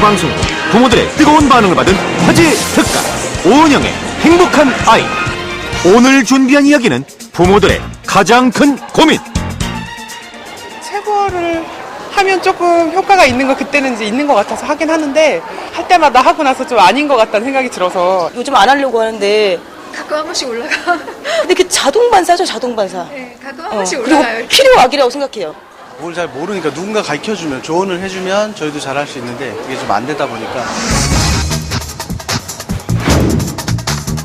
방송 후 부모들의 뜨거운 반응을 받은 화제 특강 오은영의 행복한 아이. 오늘 준비한 이야기는 부모들의 가장 큰 고민. 체벌을 하면 조금 효과가 있는 거 그때는 이제 있는 것 같아서 하긴 하는데 할 때마다 하고 나서 좀 아닌 것 같다는 생각이 들어서 요즘 안 하려고 하는데 가끔 한 번씩 올라가. 근데 그 자동 반사죠, 자동 반사. 네, 가끔 한 번씩 그리고 올라가요. 필요악이라고 생각해요. 뭘 잘 모르니까 누군가 가르쳐주면, 조언을 해주면 저희도 잘할 수 있는데 그게 좀 안 되다 보니까.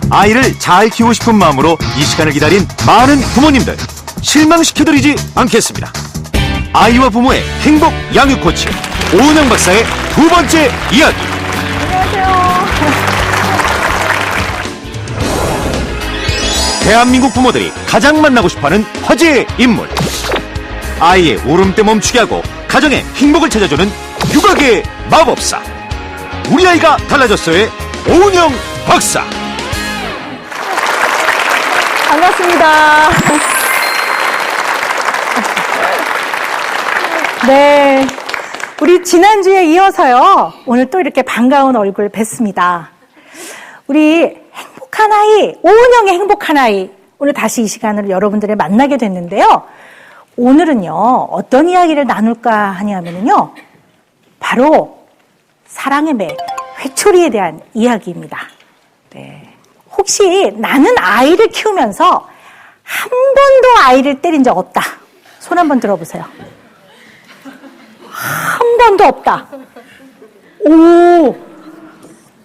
아이를 잘 키우고 싶은 마음으로 이 시간을 기다린 많은 부모님들 실망시켜드리지 않겠습니다. 아이와 부모의 행복 양육 코치 오은영 박사의 두 번째 이야기. 대한민국 부모들이 가장 만나고 싶어하는 화제의 인물. 아이의 울음때 멈추게 하고 가정의 행복을 찾아주는 육아계의 마법사. 우리 아이가 달라졌어의 오은영 박사. 반갑습니다. 네. 우리 지난주에 이어서요, 오늘 또 이렇게 반가운 얼굴 뵀습니다. 우리 행복한 아이, 오은영의 행복한 아이, 오늘 다시 이 시간을 여러분들을 만나게 됐는데요. 오늘은요, 어떤 이야기를 나눌까 하냐면요, 바로 사랑의 매, 회초리에 대한 이야기입니다. 네. 혹시 나는 아이를 키우면서 한 번도 아이를 때린 적 없다. 손 한번 들어보세요. 한 번도 없다. 오,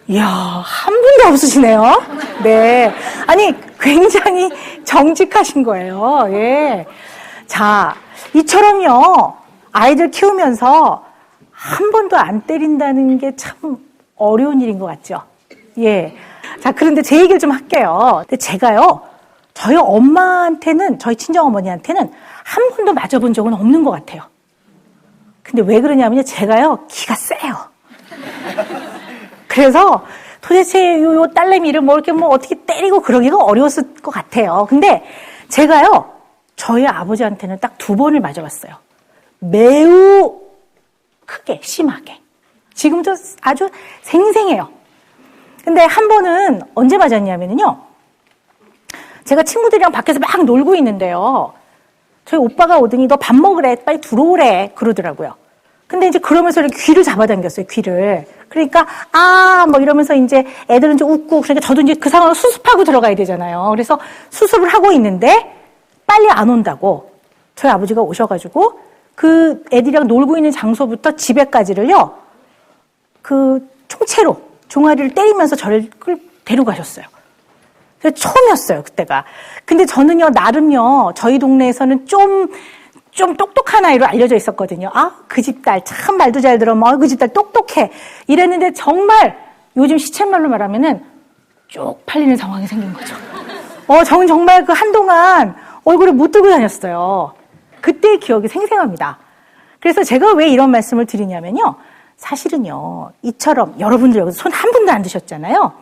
이야, 한 분도 없으시네요. 네. 아니, 굉장히 정직하신 거예요. 예. 자, 이처럼요, 아이들 키우면서 한 번도 안 때린다는 게 참 어려운 일인 것 같죠? 예. 자, 그런데 제 얘기를 좀 할게요. 근데 제가요, 저희 엄마한테는, 저희 친정어머니한테는 한 번도 맞아본 적은 없는 것 같아요. 근데 왜 그러냐면요, 제가요, 기가 세요. 그래서 도대체 요 딸내미를 뭐 이렇게 뭐 어떻게 때리고 그러기가 어려웠을 것 같아요. 근데 제가요, 저희 아버지한테는 딱 2번을 맞아봤어요. 매우 크게, 심하게. 지금도 아주 생생해요. 근데 한 번은 언제 맞았냐면요, 제가 친구들이랑 밖에서 막 놀고 있는데요, 저희 오빠가 오더니 너 밥 먹으래, 빨리 들어오래 그러더라고요. 근데 이제 그러면서 이렇게 귀를 잡아당겼어요, 귀를. 그러니까 뭐 이러면서 이제 애들은 좀 웃고, 그러니까 저도 이제 그 상황을 수습하고 들어가야 되잖아요. 그래서 수습을 하고 있는데 빨리 안 온다고 저희 아버지가 오셔가지고 그 애들이랑 놀고 있는 장소부터 집에까지를요, 그 총채로 종아리를 때리면서 저를 데리고 가셨어요. 그래서 처음이었어요, 그때가. 근데 저는요, 나름요, 저희 동네에서는 좀 똑똑한 아이로 알려져 있었거든요. 그 집 딸 참 말도 잘 들어. 그 집 딸 똑똑해. 이랬는데 정말 요즘 시쳇말로 말하면은 쪽팔리는 상황이 생긴 거죠. 저는 정말 그 한동안 얼굴을 못 들고 다녔어요. 그때의 기억이 생생합니다. 그래서 제가 왜 이런 말씀을 드리냐면요, 사실은요, 이처럼 여러분들 여기서 손 한 분도 안 드셨잖아요.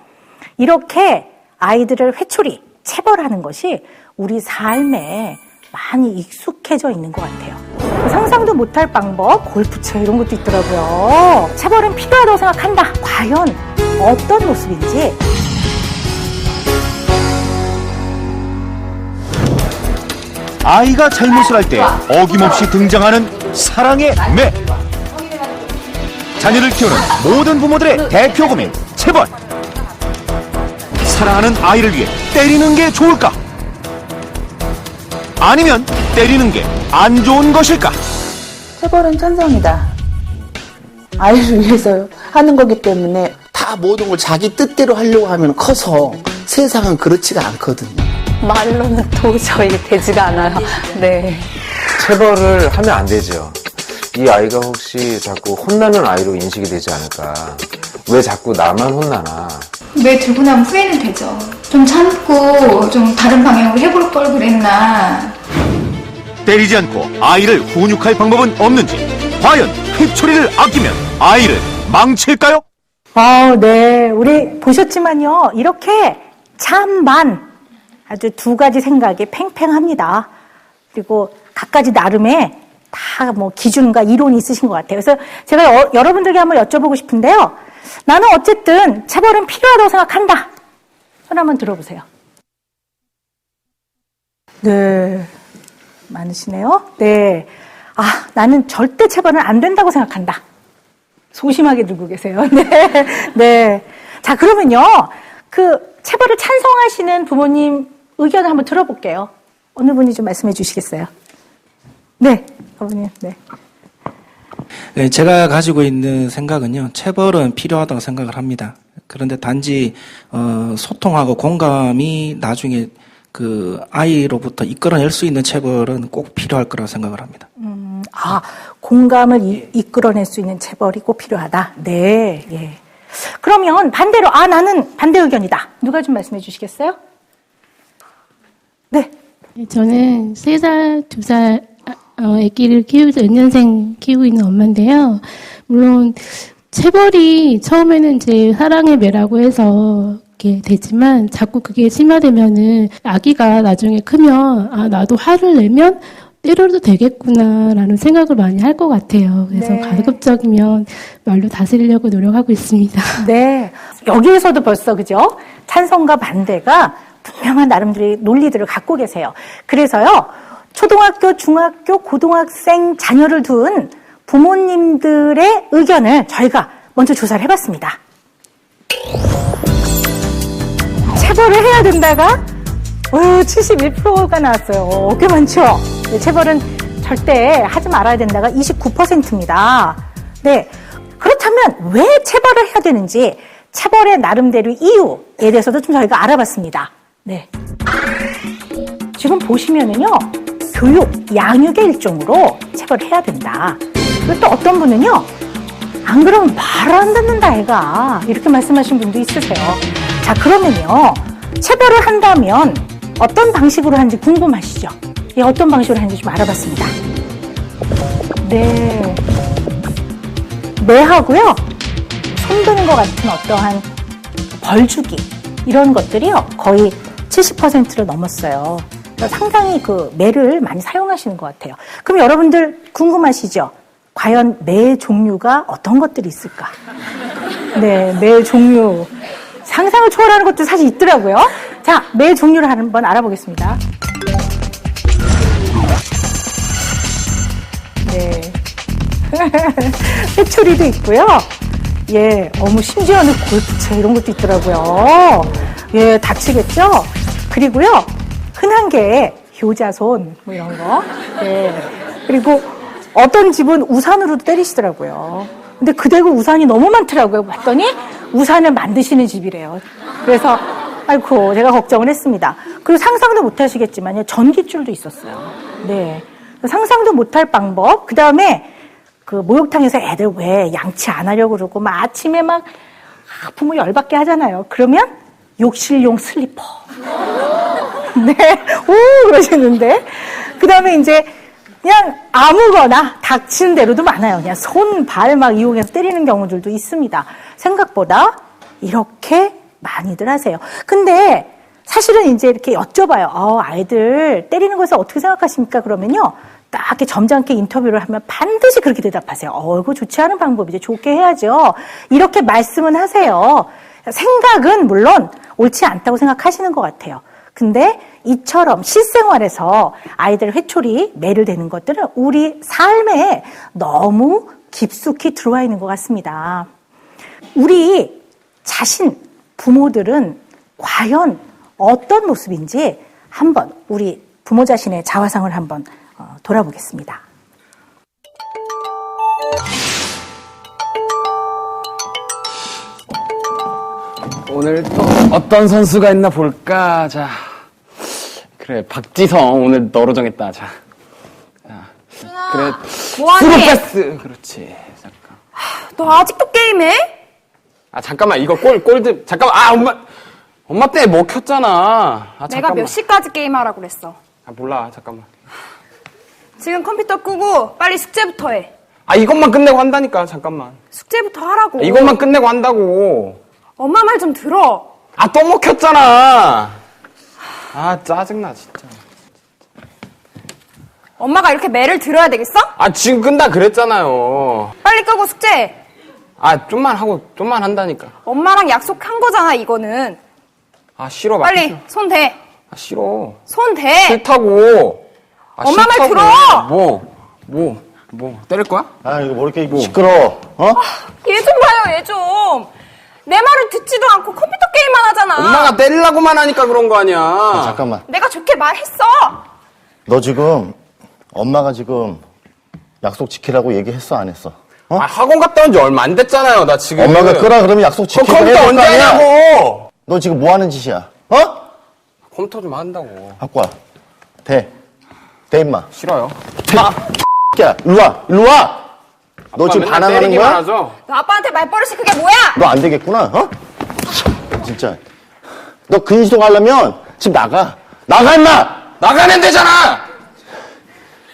이렇게 아이들을 회초리, 체벌하는 것이 우리 삶에 많이 익숙해져 있는 것 같아요. 상상도 못할 방법, 골프채 이런 것도 있더라고요. 체벌은 필요하다고 생각한다. 과연 어떤 모습인지. 아이가 잘못을 할 때 어김없이 등장하는 사랑의 매. 자녀를 키우는 모든 부모들의 대표 고민, 체벌. 사랑하는 아이를 위해 때리는 게 좋을까? 아니면 때리는 게 안 좋은 것일까? 체벌은 찬성이다. 아이를 위해서 하는 거기 때문에. 다 모든 걸 자기 뜻대로 하려고 하면 커서 세상은 그렇지가 않거든요. 말로는 도저히 되지가 않아요. 네. 체벌을 하면 안 되죠. 이 아이가 혹시 자꾸 혼나는 아이로 인식이 되지 않을까. 왜 자꾸 나만 혼나나. 왜 들고 나면 후회는 되죠. 좀 참고 좀 다른 방향으로 해볼 걸 그랬나. 때리지 않고 아이를 훈육할 방법은 없는지, 과연 회초리를 아끼면 아이를 망칠까요? 네. 우리 보셨지만요, 이렇게 찬반 아주 2가지 생각이 팽팽합니다. 그리고 각가지 나름의 다 뭐 기준과 이론이 있으신 것 같아요. 그래서 제가 여러분들께 한번 여쭤보고 싶은데요. 나는 어쨌든 체벌은 필요하다고 생각한다. 손 한번 들어보세요. 네. 많으시네요. 네. 아, 나는 절대 체벌은 안 된다고 생각한다. 소심하게 들고 계세요. 네. 네. 자, 그러면요. 그 체벌을 찬성하시는 부모님 의견을 한번 들어볼게요. 어느 분이 좀 말씀해 주시겠어요? 네. 어머님. 네. 네, 제가 가지고 있는 생각은요. 체벌은 필요하다고 생각을 합니다. 그런데 단지 소통하고 공감이 나중에 그 아이로부터 이끌어낼 수 있는 체벌은 꼭 필요할 거라고 생각을 합니다. 공감을 이끌어낼 수 있는 체벌이 꼭 필요하다. 네, 예. 그러면 반대로 나는 반대 의견이다. 누가 좀 말씀해 주시겠어요? 네. 저는 3살, 2살 아기를 키우면서 연년생 키우고 있는 엄마인데요. 물론 체벌이 처음에는 이제 사랑의 매라고 해서 되지만 자꾸 그게 심화되면은 아기가 나중에 크면 나도 화를 내면 때려도 되겠구나라는 생각을 많이 할 것 같아요. 그래서 네. 가급적이면 말로 다스리려고 노력하고 있습니다. 네. 여기에서도 벌써 그죠? 찬성과 반대가 분명한 나름대로의 논리들을 갖고 계세요. 그래서요. 초등학교, 중학교, 고등학생 자녀를 둔 부모님들의 의견을 저희가 먼저 조사를 해봤습니다. 체벌을 해야 된다가 71%가 나왔어요. 꽤 많죠? 네, 체벌은 절대 하지 말아야 된다가 29%입니다. 네. 그렇다면 왜 체벌을 해야 되는지 체벌의 나름대로 이유에 대해서도 좀 저희가 알아봤습니다. 네. 지금 보시면은요, 교육, 양육의 일종으로 체벌을 해야 된다. 그리고 또 어떤 분은요, 안 그러면 말을 안 듣는다, 애가. 이렇게 말씀하신 분도 있으세요. 자, 그러면요, 체벌을 한다면 어떤 방식으로 하는지 궁금하시죠? 예, 어떤 방식으로 하는지 좀 알아봤습니다. 네. 매하고요, 손드는 것 같은 어떠한 벌주기, 이런 것들이요, 거의 70%를 넘었어요. 그러니까 상당히 그 매를 많이 사용하시는 것 같아요. 그럼 여러분들 궁금하시죠? 과연 매 종류가 어떤 것들이 있을까? 네, 매 종류. 상상을 초월하는 것도 사실 있더라고요. 자, 매 종류를 한번 알아보겠습니다. 네. 회초리도 있고요. 예, 심지어는 골프채 이런 것도 있더라고요. 예, 다치겠죠? 그리고요, 흔한 게 효자손, 뭐 이런 거. 예. 그리고 어떤 집은 우산으로도 때리시더라고요. 근데 그 댁은 우산이 너무 많더라고요. 봤더니 우산을 만드시는 집이래요. 그래서, 아이고, 제가 걱정을 했습니다. 그리고 상상도 못 하시겠지만요, 전깃줄도 있었어요. 네. 상상도 못할 방법. 그 다음에 그 목욕탕에서 애들 왜 양치 안 하려고 그러고 막 아침에 막 부모 열받게 하잖아요. 그러면 욕실용 슬리퍼. 네. 오, 그러시는데. 그 다음에 이제 그냥 아무거나 닥치는 대로도 많아요. 그냥 손, 발 막 이용해서 때리는 경우들도 있습니다. 생각보다 이렇게 많이들 하세요. 근데 사실은 이제 이렇게 여쭤봐요. 아이들 때리는 것을 어떻게 생각하십니까? 그러면요. 딱 이렇게 점잖게 인터뷰를 하면 반드시 그렇게 대답하세요. 이거 좋지 않은 방법이죠. 좋게 해야죠. 이렇게 말씀은 하세요. 생각은 물론 옳지 않다고 생각하시는 것 같아요. 근데 이처럼 실생활에서 아이들 회초리, 매를 대는 것들은 우리 삶에 너무 깊숙이 들어와 있는 것 같습니다. 우리 자신, 부모들은 과연 어떤 모습인지 한번 우리 부모 자신의 자화상을 한번 돌아보겠습니다. 오늘 또 어떤 선수가 있나 볼까. 자, 그래, 박지성 오늘 너로 정했다. 자, 그래, 뭐하니? 스루패스. 그렇지. 잠깐. 너 아직도 게임해? 잠깐만, 이거 골드. 잠깐만, 엄마 때문에 먹혔잖아. 내가 잠깐만. 몇 시까지 게임하라고 그랬어? 몰라. 잠깐만. 지금 컴퓨터 끄고 빨리 숙제부터 해. 이것만 끝내고 한다니까. 잠깐만. 숙제부터 하라고. 이것만 끝내고 한다고. 엄마 말 좀 들어. 또 먹혔잖아. 짜증나, 진짜. 엄마가 이렇게 매를 들어야 되겠어? 아, 지금 끈다 그랬잖아요. 빨리 끄고 숙제해. 아, 좀만 한다니까. 엄마랑 약속한 거잖아, 이거는. 아, 싫어. 빨리 손 대. 아, 싫어. 손 대. 싫다고. 아, 엄마 말 싫다고. 들어. 뭐, 때릴 거야? 아, 이거 뭐 이렇게 시끄러워, 어? 얘 좀 봐요, 얘 좀. 내 말을 듣지도 않고 컴퓨터 게임만 하잖아. 엄마가 때리려고만 하니까 그런 거 아니야. 아, 잠깐만. 내가 좋게 말했어. 너 지금, 엄마가 지금 약속 지키라고 얘기했어, 안 했어? 어? 아, 학원 갔다 온 지 얼마 안 됐잖아요, 나 지금. 엄마가 끄라 그러면 약속 지키고 컴퓨터 해야 될 언제 거 아니야? 하냐고! 너 지금 뭐 하는 짓이야? 어? 컴퓨터 좀 한다고. 갖고 와. 대, 임마. 싫어요. 야, 일로 와! 너 지금 반항하는 거야? 하죠. 너 아빠한테 말버릇이 그게 뭐야? 너 안 되겠구나, 어? 진짜. 너 근시동 하려면 집 나가, 임마! 나가면 되잖아!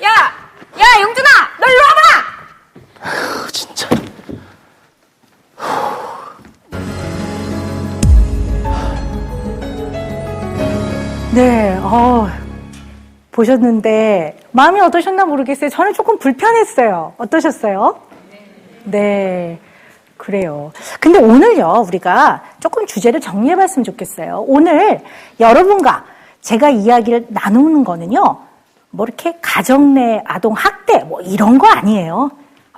야, 영준아! 너 일로 와봐! 진짜. 네, 보셨는데 마음이 어떠셨나 모르겠어요. 저는 조금 불편했어요. 어떠셨어요? 네, 그래요. 근데 오늘요, 우리가 조금 주제를 정리해봤으면 좋겠어요. 오늘 여러분과 제가 이야기를 나누는 거는요, 뭐 이렇게 가정 내 아동 학대 뭐 이런 거 아니에요.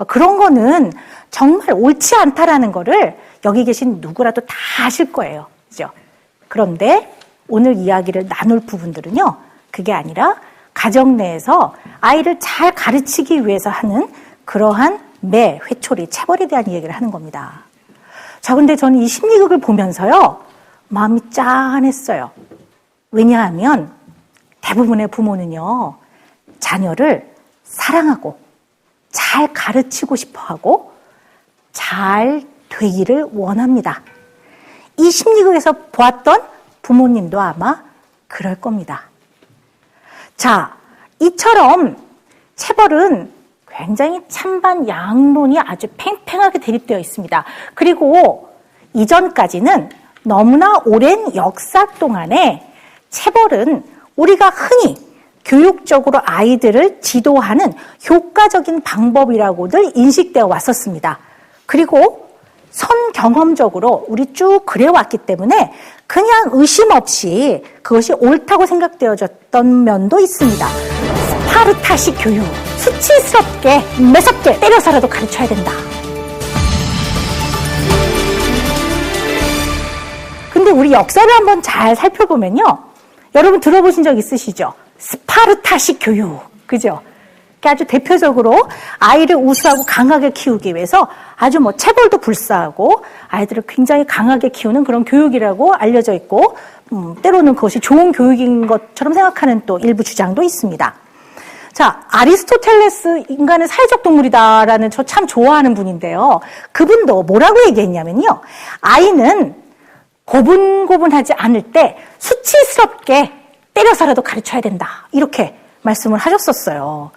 그런 거는 정말 옳지 않다라는 거를 여기 계신 누구라도 다 아실 거예요. 그죠? 그런데 오늘 이야기를 나눌 부분들은요, 그게 아니라 가정 내에서 아이를 잘 가르치기 위해서 하는 그러한 매, 회초리, 체벌에 대한 이야기를 하는 겁니다. 자, 근데 저는 이 심리극을 보면서요, 마음이 짠했어요. 왜냐하면 대부분의 부모는요, 자녀를 사랑하고 잘 가르치고 싶어 하고 잘 되기를 원합니다. 이 심리극에서 보았던 부모님도 아마 그럴 겁니다. 자, 이처럼 체벌은 굉장히 찬반 양론이 아주 팽팽하게 대립되어 있습니다. 그리고 이전까지는 너무나 오랜 역사 동안에 체벌은 우리가 흔히 교육적으로 아이들을 지도하는 효과적인 방법이라고들 인식되어 왔었습니다. 그리고 선경험적으로 우리 쭉 그래왔기 때문에 그냥 의심 없이 그것이 옳다고 생각되어졌던 면도 있습니다. 스파르타식 교육, 수치스럽게 매섭게 때려서라도 가르쳐야 된다. 근데 우리 역사를 한번 잘 살펴보면요, 여러분 들어보신 적 있으시죠? 스파르타식 교육, 그죠? 아주 대표적으로 아이를 우수하고 강하게 키우기 위해서 아주 뭐 체벌도 불사하고 아이들을 굉장히 강하게 키우는 그런 교육이라고 알려져 있고, 때로는 그것이 좋은 교육인 것처럼 생각하는 또 일부 주장도 있습니다. 자, 아리스토텔레스 인간은 사회적 동물이다라는 저 참 좋아하는 분인데요. 그분도 뭐라고 얘기했냐면요, 아이는 고분고분하지 않을 때 수치스럽게 때려서라도 가르쳐야 된다, 이렇게 말씀을 하셨었어요.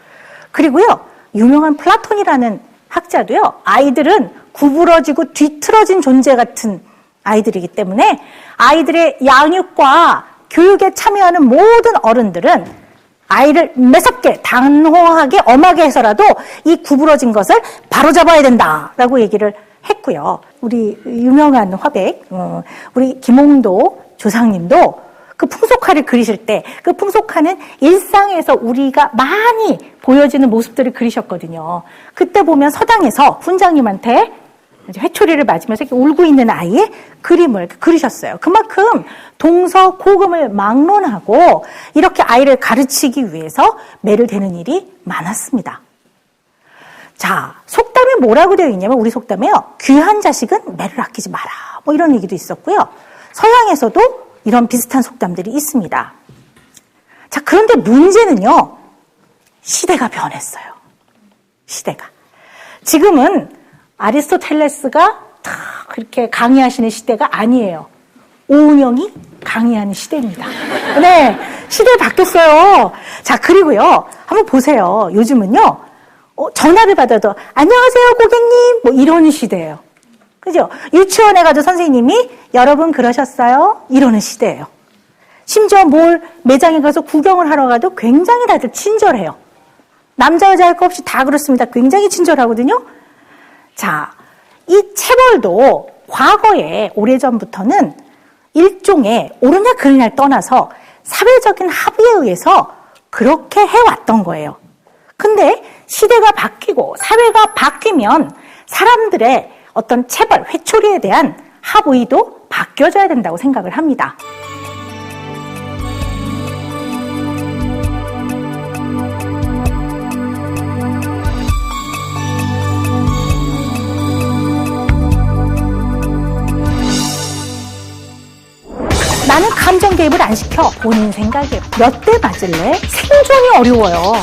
그리고요, 유명한 플라톤이라는 학자도요, 아이들은 구부러지고 뒤틀어진 존재 같은 아이들이기 때문에 아이들의 양육과 교육에 참여하는 모든 어른들은 아이를 매섭게, 단호하게, 엄하게 해서라도 이 구부러진 것을 바로잡아야 된다라고 얘기를 했고요. 우리 유명한 화백, 우리 김홍도 조상님도 그 풍속화를 그리실 때 그 풍속화는 일상에서 우리가 많이 보여지는 모습들을 그리셨거든요. 그때 보면 서당에서 훈장님한테 회초리를 맞으면서 이렇게 울고 있는 아이의 그림을 그리셨어요. 그만큼 동서고금을 막론하고 이렇게 아이를 가르치기 위해서 매를 대는 일이 많았습니다. 자, 속담에 뭐라고 되어 있냐면, 우리 속담에요, 귀한 자식은 매를 아끼지 마라, 뭐 이런 얘기도 있었고요. 서양에서도 이런 비슷한 속담들이 있습니다. 자, 그런데 문제는요, 시대가 변했어요. 시대가. 지금은 아리스토텔레스가 그렇게 강의하시는 시대가 아니에요. 오은영이 강의하는 시대입니다. 네, 시대가 바뀌었어요. 자, 그리고요, 한번 보세요. 요즘은요, 전화를 받아도 안녕하세요 고객님 뭐 이러는 시대예요. 그죠? 유치원에 가도 선생님이 여러분 그러셨어요? 이러는 시대예요. 심지어 매장에 가서 구경을 하러 가도 굉장히 다들 친절해요. 남자 여자 할 거 없이 다 그렇습니다. 굉장히 친절하거든요. 자, 이 체벌도 과거에 오래전부터는 일종의 옳으냐 그르냐를 떠나서 사회적인 합의에 의해서 그렇게 해왔던 거예요. 근데 시대가 바뀌고 사회가 바뀌면 사람들의 어떤 체벌, 회초리에 대한 합의도 바뀌어져야 된다고 생각을 합니다. 나는 감정 개입을 안 시켜. 본인 생각에 몇 대 맞을래? 생존이 어려워요.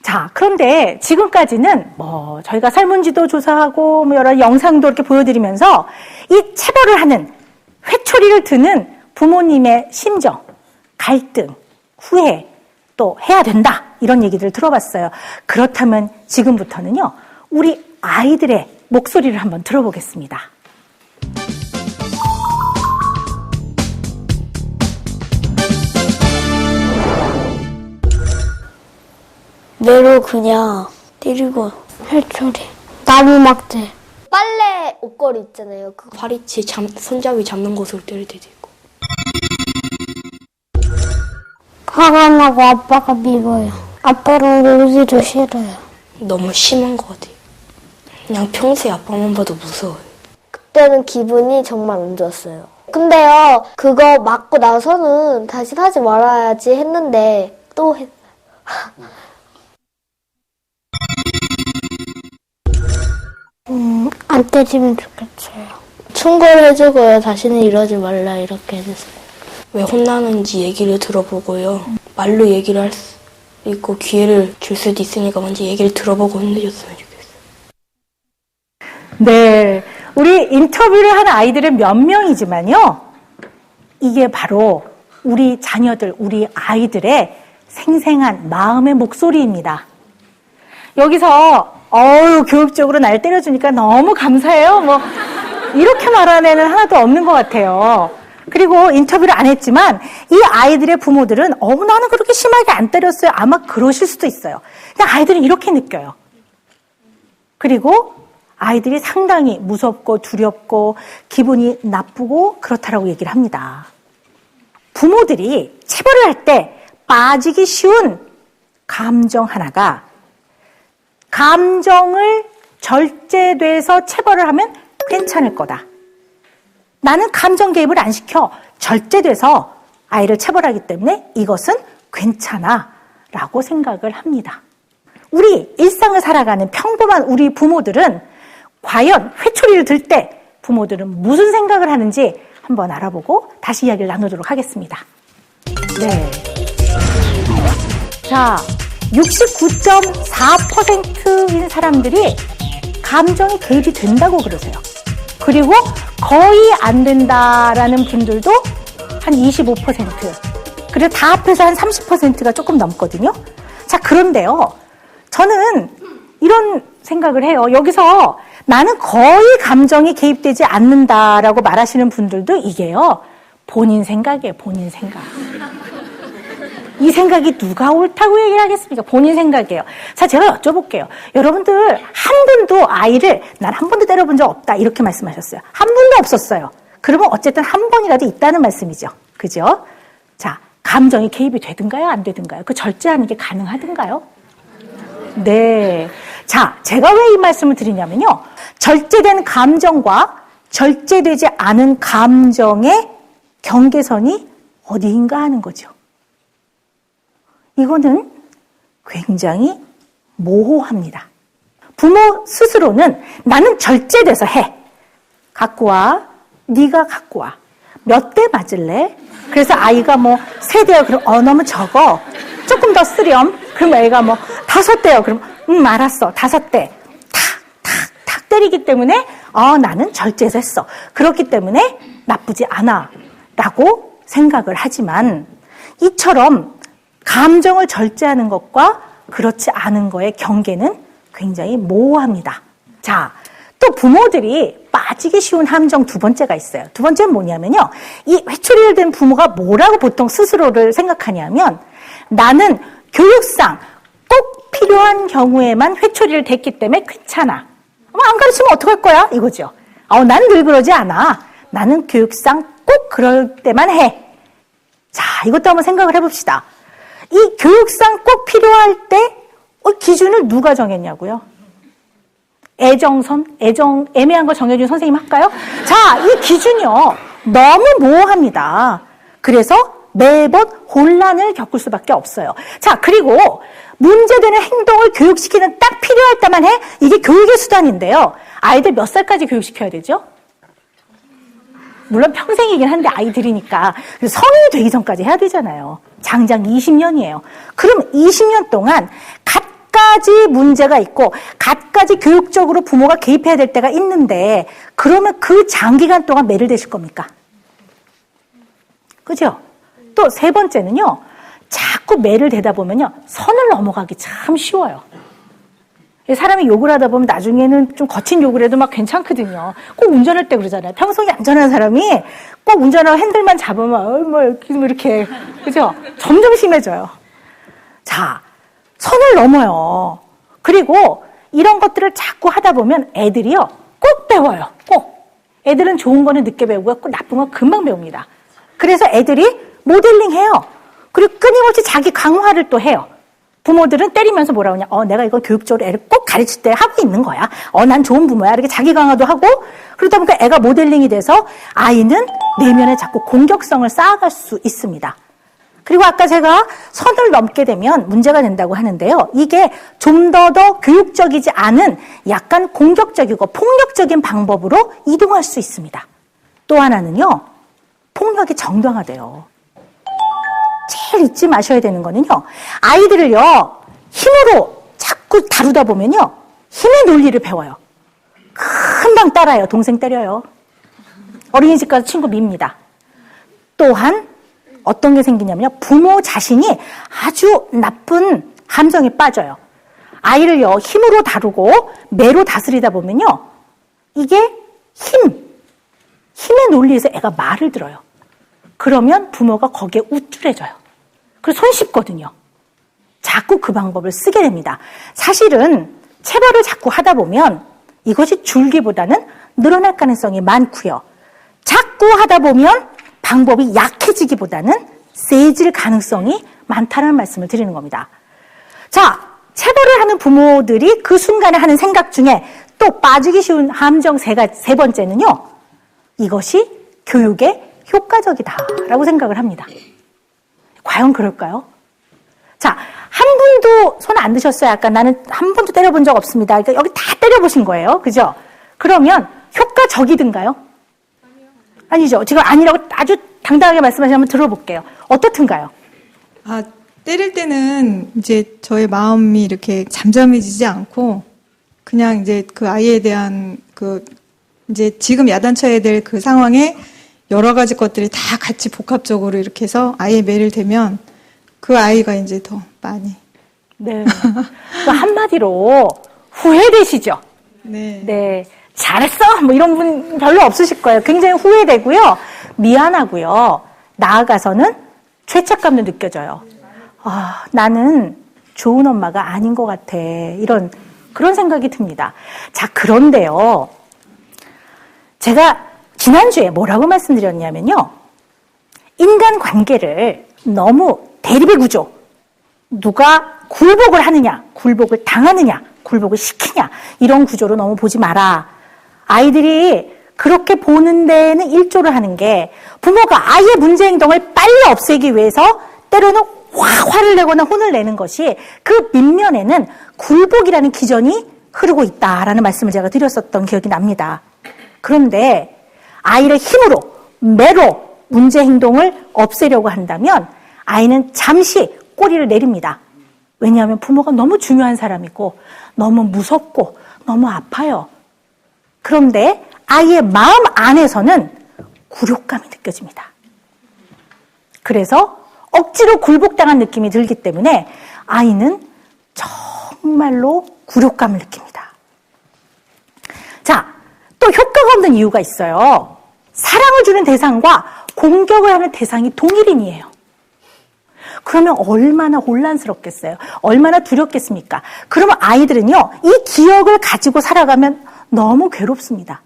자, 그런데 지금까지는 저희가 설문지도 조사하고 여러 영상도 이렇게 보여드리면서 이 체벌을 하는 회초리를 드는 부모님의 심정, 갈등, 후회, 또 해야 된다 이런 얘기들을 들어봤어요. 그렇다면 지금부터는요, 우리 아이들의 목소리를 한번 들어보겠습니다. 매로 그냥 때리고 회초리 나무막대 빨래 옷걸이 있잖아요. 그 파리치 손잡이 잡는 곳으로 때릴 때도 있고. 화가 나고 아빠가 미워요. 아빠랑 놀기도 싫어요. 너무 심한 것 같아요. 그냥 평소에 아빠만 봐도 무서워요. 그때는 기분이 정말 안 좋았어요. 근데요, 그거 맞고 나서는 다시 하지 말아야지 했는데 또 했어요. 안 때리면 좋겠어요. 충고를 해주고요. 다시는 이러지 말라 이렇게 해줬어요. 왜 혼나는지 얘기를 들어보고요. 말로 얘기를 할 수 있고 기회를 줄 수도 있으니까 먼저 얘기를 들어보고 혼내줬으면 좋겠어요. 네, 우리 인터뷰를 한 아이들은 몇 명이지만요, 이게 바로 우리 자녀들, 우리 아이들의 생생한 마음의 목소리입니다. 여기서 교육적으로 날 때려주니까 너무 감사해요. 이렇게 말하는 애는 하나도 없는 것 같아요. 그리고 인터뷰를 안 했지만 이 아이들의 부모들은 나는 그렇게 심하게 안 때렸어요. 아마 그러실 수도 있어요. 근데 아이들은 이렇게 느껴요. 그리고 아이들이 상당히 무섭고 두렵고 기분이 나쁘고 그렇다라고 얘기를 합니다. 부모들이 체벌을 할 때 빠지기 쉬운 감정 하나가, 감정을 절제돼서 체벌을 하면 괜찮을 거다. 나는 감정 개입을 안 시켜 절제돼서 아이를 체벌하기 때문에 이것은 괜찮아 라고 생각을 합니다. 우리 일상을 살아가는 평범한 우리 부모들은 과연 회초리를 들 때 부모들은 무슨 생각을 하는지 한번 알아보고 다시 이야기를 나누도록 하겠습니다. 네. 자, 69.4%인 사람들이 감정이 개입이 된다고 그러세요. 그리고 거의 안 된다라는 분들도 한 25%. 그리고 다 합해서 한 30%가 조금 넘거든요. 자, 그런데요, 저는 이런 생각을 해요. 여기서 나는 거의 감정이 개입되지 않는다라고 말하시는 분들도 이게요, 본인 생각이에요, 본인 생각. 이 생각이 누가 옳다고 얘기를 하겠습니까? 본인 생각이에요. 자, 제가 여쭤볼게요. 여러분들 한 분도 아이를 난 한 번도 때려본 적 없다 이렇게 말씀하셨어요. 한 번도 없었어요. 그러면 어쨌든 한 번이라도 있다는 말씀이죠. 그죠? 자, 감정이 개입이 되든가요? 안 되든가요? 그 절제하는 게 가능하든가요? 네. 자, 제가 왜 이 말씀을 드리냐면요, 절제된 감정과 절제되지 않은 감정의 경계선이 어디인가 하는 거죠. 이거는 굉장히 모호합니다. 부모 스스로는 나는 절제돼서 해. 갖고 와. 네가 갖고 와. 몇 대 맞을래? 그래서 아이가 3대요. 그럼 너무 적어. 조금 더 쓰렴. 그럼 애가 5대요. 그럼 알았어. 5대. 탁 때리기 때문에 나는 절제해서 했어. 그렇기 때문에 나쁘지 않아 라고 생각을 하지만, 이처럼 감정을 절제하는 것과 그렇지 않은 거의 경계는 굉장히 모호합니다. 자, 또 부모들이 빠지기 쉬운 함정 두 번째가 있어요. 두 번째는 뭐냐면요. 이 회초리를 든 부모가 뭐라고 보통 스스로를 생각하냐면 나는 교육상 꼭 필요한 경우에만 회초리를 댔기 때문에 괜찮아. 안 가르치면 어떡할 거야? 이거죠. 나는 늘 그러지 않아. 나는 교육상 꼭 그럴 때만 해. 자, 이것도 한번 생각을 해봅시다. 이 교육상 꼭 필요할 때 기준을 누가 정했냐고요? 애매한 거 정해준 선생님 할까요? 자, 이 기준이요. 너무 모호합니다. 그래서 매번 혼란을 겪을 수밖에 없어요. 자, 그리고 문제되는 행동을 교육시키는 딱 필요할 때만 해. 이게 교육의 수단인데요. 아이들 몇 살까지 교육시켜야 되죠? 물론 평생이긴 한데 아이들이니까 성인이 되기 전까지 해야 되잖아요. 장장 20년이에요. 그럼 20년 동안 갖가지 문제가 있고 갖가지 교육적으로 부모가 개입해야 될 때가 있는데 그러면 그 장기간 동안 매를 대실 겁니까? 그죠? 또 세 번째는요. 자꾸 매를 대다 보면요. 선을 넘어가기 참 쉬워요. 사람이 욕을 하다 보면 나중에는 좀 거친 욕을 해도 막 괜찮거든요. 꼭 운전할 때 그러잖아요. 평소에 안전한 사람이 꼭 운전하고 핸들만 잡으면 이렇게 그죠? 점점 심해져요. 자, 선을 넘어요. 그리고 이런 것들을 자꾸 하다 보면 애들이요. 꼭 배워요. 꼭. 애들은 좋은 거는 늦게 배우고 나쁜 건 금방 배웁니다. 그래서 애들이 모델링해요. 그리고 끊임없이 자기 강화를 또 해요. 부모들은 때리면서 뭐라 그러냐. 내가 이거 교육적으로 애를 꼭 가르칠 때 하고 있는 거야. 난 좋은 부모야. 이렇게 자기 강화도 하고 그러다 보니까 애가 모델링이 돼서 아이는 내면에 자꾸 공격성을 쌓아갈 수 있습니다. 그리고 아까 제가 선을 넘게 되면 문제가 된다고 하는데요. 이게 좀 더 교육적이지 않은 약간 공격적이고 폭력적인 방법으로 이동할 수 있습니다. 또 하나는요. 폭력이 정당화돼요. 제일 잊지 마셔야 되는 거는요. 아이들을요. 힘으로 자꾸 다루다 보면요. 힘의 논리를 배워요. 금방 따라요. 동생 때려요. 어린이집 가서 친구 밉니다. 또한 어떤 게 생기냐면요. 부모 자신이 아주 나쁜 함정에 빠져요. 아이를요. 힘으로 다루고 매로 다스리다 보면요. 이게 힘의 논리에서 애가 말을 들어요. 그러면 부모가 거기에 우쭐해져요. 그래서 손쉽거든요. 자꾸 그 방법을 쓰게 됩니다. 사실은 체벌을 자꾸 하다 보면 이것이 줄기보다는 늘어날 가능성이 많고요. 자꾸 하다 보면 방법이 약해지기보다는 세질 가능성이 많다는 말씀을 드리는 겁니다. 자, 체벌을 하는 부모들이 그 순간에 하는 생각 중에 또 빠지기 쉬운 함정 세 번째는요. 이것이 교육에 효과적이다라고 생각을 합니다. 과연 그럴까요? 자, 한 분도 손 안 드셨어요? 아까 나는 한 번도 때려본 적 없습니다. 그러니까 여기 다 때려보신 거예요. 그죠? 그러면 효과적이든가요? 아니죠. 지금 아니라고 아주 당당하게 말씀하시면 한번 들어볼게요. 어떻든가요? 때릴 때는 이제 저의 마음이 이렇게 잠잠해지지 않고 그냥 이제 그 아이에 대한 이제 지금 야단쳐야 될 그 상황에 여러 가지 것들이 다 같이 복합적으로 이렇게 해서 아이의 매를 대면 그 아이가 이제 더 많이. 네. 한마디로 후회되시죠? 네. 네. 잘했어! 뭐 이런 분 별로 없으실 거예요. 굉장히 후회되고요. 미안하고요. 나아가서는 죄책감도 느껴져요. 나는 좋은 엄마가 아닌 것 같아. 그런 생각이 듭니다. 자, 그런데요. 제가 지난주에 뭐라고 말씀드렸냐면요. 인간 관계를 너무 대립의 구조, 누가 굴복을 하느냐, 굴복을 당하느냐, 굴복을 시키냐 이런 구조로 너무 보지 마라. 아이들이 그렇게 보는 데에는 일조를 하는 게 부모가 아이의 문제 행동을 빨리 없애기 위해서 때로는 화를 내거나 혼을 내는 것이 그 밑면에는 굴복이라는 기전이 흐르고 있다라는 말씀을 제가 드렸었던 기억이 납니다. 그런데 아이를 힘으로, 매로 문제 행동을 없애려고 한다면 아이는 잠시 꼬리를 내립니다. 왜냐하면 부모가 너무 중요한 사람이고 너무 무섭고 너무 아파요. 그런데 아이의 마음 안에서는 굴욕감이 느껴집니다. 그래서 억지로 굴복당한 느낌이 들기 때문에 아이는 정말로 굴욕감을 느낍니다. 자, 또 효과가 없는 이유가 있어요. 사랑을 주는 대상과 공격을 하는 대상이 동일인이에요. 그러면 얼마나 혼란스럽겠어요. 얼마나 두렵겠습니까? 그러면 아이들은요, 이 기억을 가지고 살아가면 너무 괴롭습니다.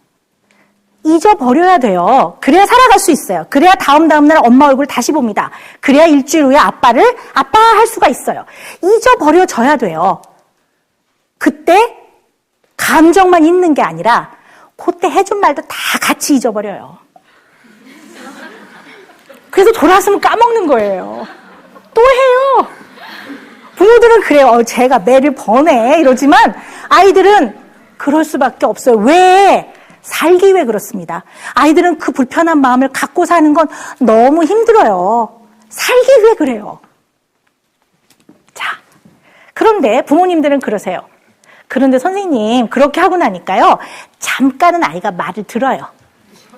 잊어버려야 돼요. 그래야 살아갈 수 있어요. 그래야 다음날 엄마 얼굴 다시 봅니다. 그래야 일주일 후에 아빠를 아빠 할 수가 있어요. 잊어버려져야 돼요. 그때 감정만 있는 게 아니라 그때 해준 말도 다 같이 잊어버려요. 그래서 돌아왔으면 까먹는 거예요. 또 해요. 부모들은 그래요. 제가 매를 버네 이러지만 아이들은 그럴 수밖에 없어요. 왜? 살기 위해 그렇습니다. 아이들은 그 불편한 마음을 갖고 사는 건 너무 힘들어요. 살기 위해 그래요. 자, 그런데 부모님들은 그러세요. 그런데 선생님 그렇게 하고 나니까요, 잠깐은 아이가 말을 들어요.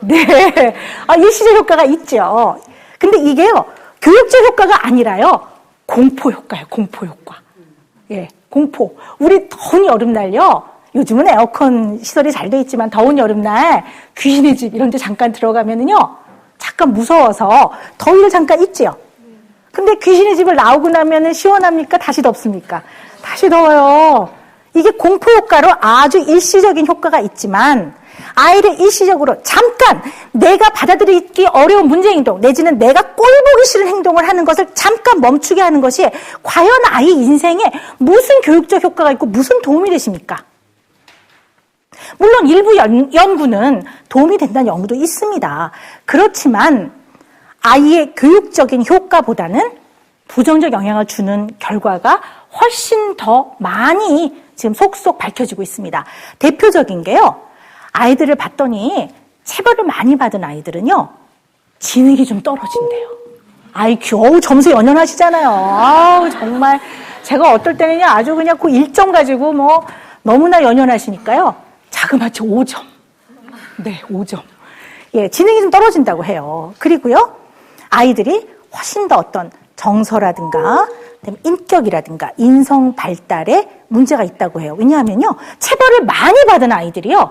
네, 일시적 효과가 있죠. 근데 이게요, 교육적 효과가 아니라요, 공포 효과예요. 공포 효과. 예, 공포. 우리 더운 여름날요, 요즘은 에어컨 시설이 잘 돼 있지만 더운 여름날 귀신의 집 이런 데 잠깐 들어가면은요, 잠깐 무서워서 더위를 잠깐 잊지요. 근데 귀신의 집을 나오고 나면은 시원합니까? 다시 덥습니까? 다시 더워요. 이게 공포 효과로 아주 일시적인 효과가 있지만 아이를 일시적으로 잠깐 내가 받아들이기 어려운 문제 행동 내지는 내가 꼴보기 싫은 행동을 하는 것을 잠깐 멈추게 하는 것이 과연 아이 인생에 무슨 교육적 효과가 있고 무슨 도움이 되십니까? 물론 일부 연구는 도움이 된다는 연구도 있습니다. 그렇지만 아이의 교육적인 효과보다는 부정적 영향을 주는 결과가 훨씬 더 많이 지금 속속 밝혀지고 있습니다. 대표적인 게요, 아이들을 봤더니 체벌을 많이 받은 아이들은요, 지능이 좀 떨어진대요. IQ, 점수 연연하시잖아요. 아우, 정말 제가 어떨 때는요, 아주 그냥 그 1점 가지고 뭐 너무나 연연하시니까요, 자그마치 5점. 네, 5점. 예, 지능이 좀 떨어진다고 해요. 그리고요, 아이들이 훨씬 더 어떤 정서라든가 인격이라든가 인성 발달에 문제가 있다고 해요. 왜냐하면요, 체벌을 많이 받은 아이들이요,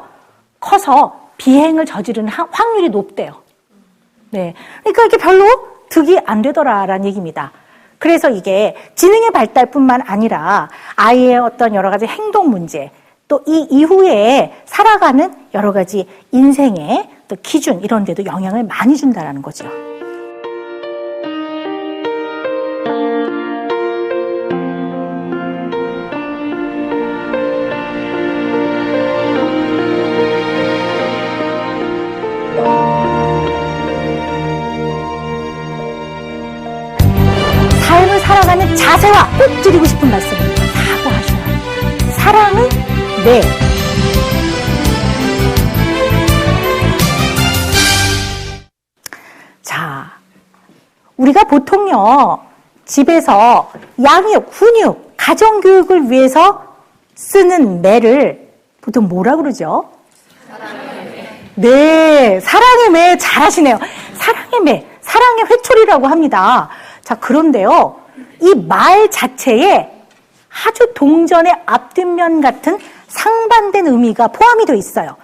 커서 비행을 저지르는 확률이 높대요. 네, 그러니까 이게 별로 득이 안 되더라라는 얘기입니다. 그래서 이게 지능의 발달뿐만 아니라 아이의 어떤 여러 가지 행동 문제, 또 이 이후에 살아가는 여러 가지 인생의 또 기준 이런 데도 영향을 많이 준다라는 거죠. 삶을 살아가는 자세와 꼭 드리고 싶은 말씀입니다. 사고하셔야 합니다. 사랑은 네. 자, 우리가 보통요, 집에서 양육, 훈육, 가정교육을 위해서 쓰는 매를 보통 뭐라 그러죠? 네, 사랑의 매 잘하시네요. 사랑의 매, 사랑의 회초리라고 합니다. 자, 그런데요, 이 말 자체에 아주 동전의 앞뒷면 같은 상반된 의미가 포함이 되어 있어요.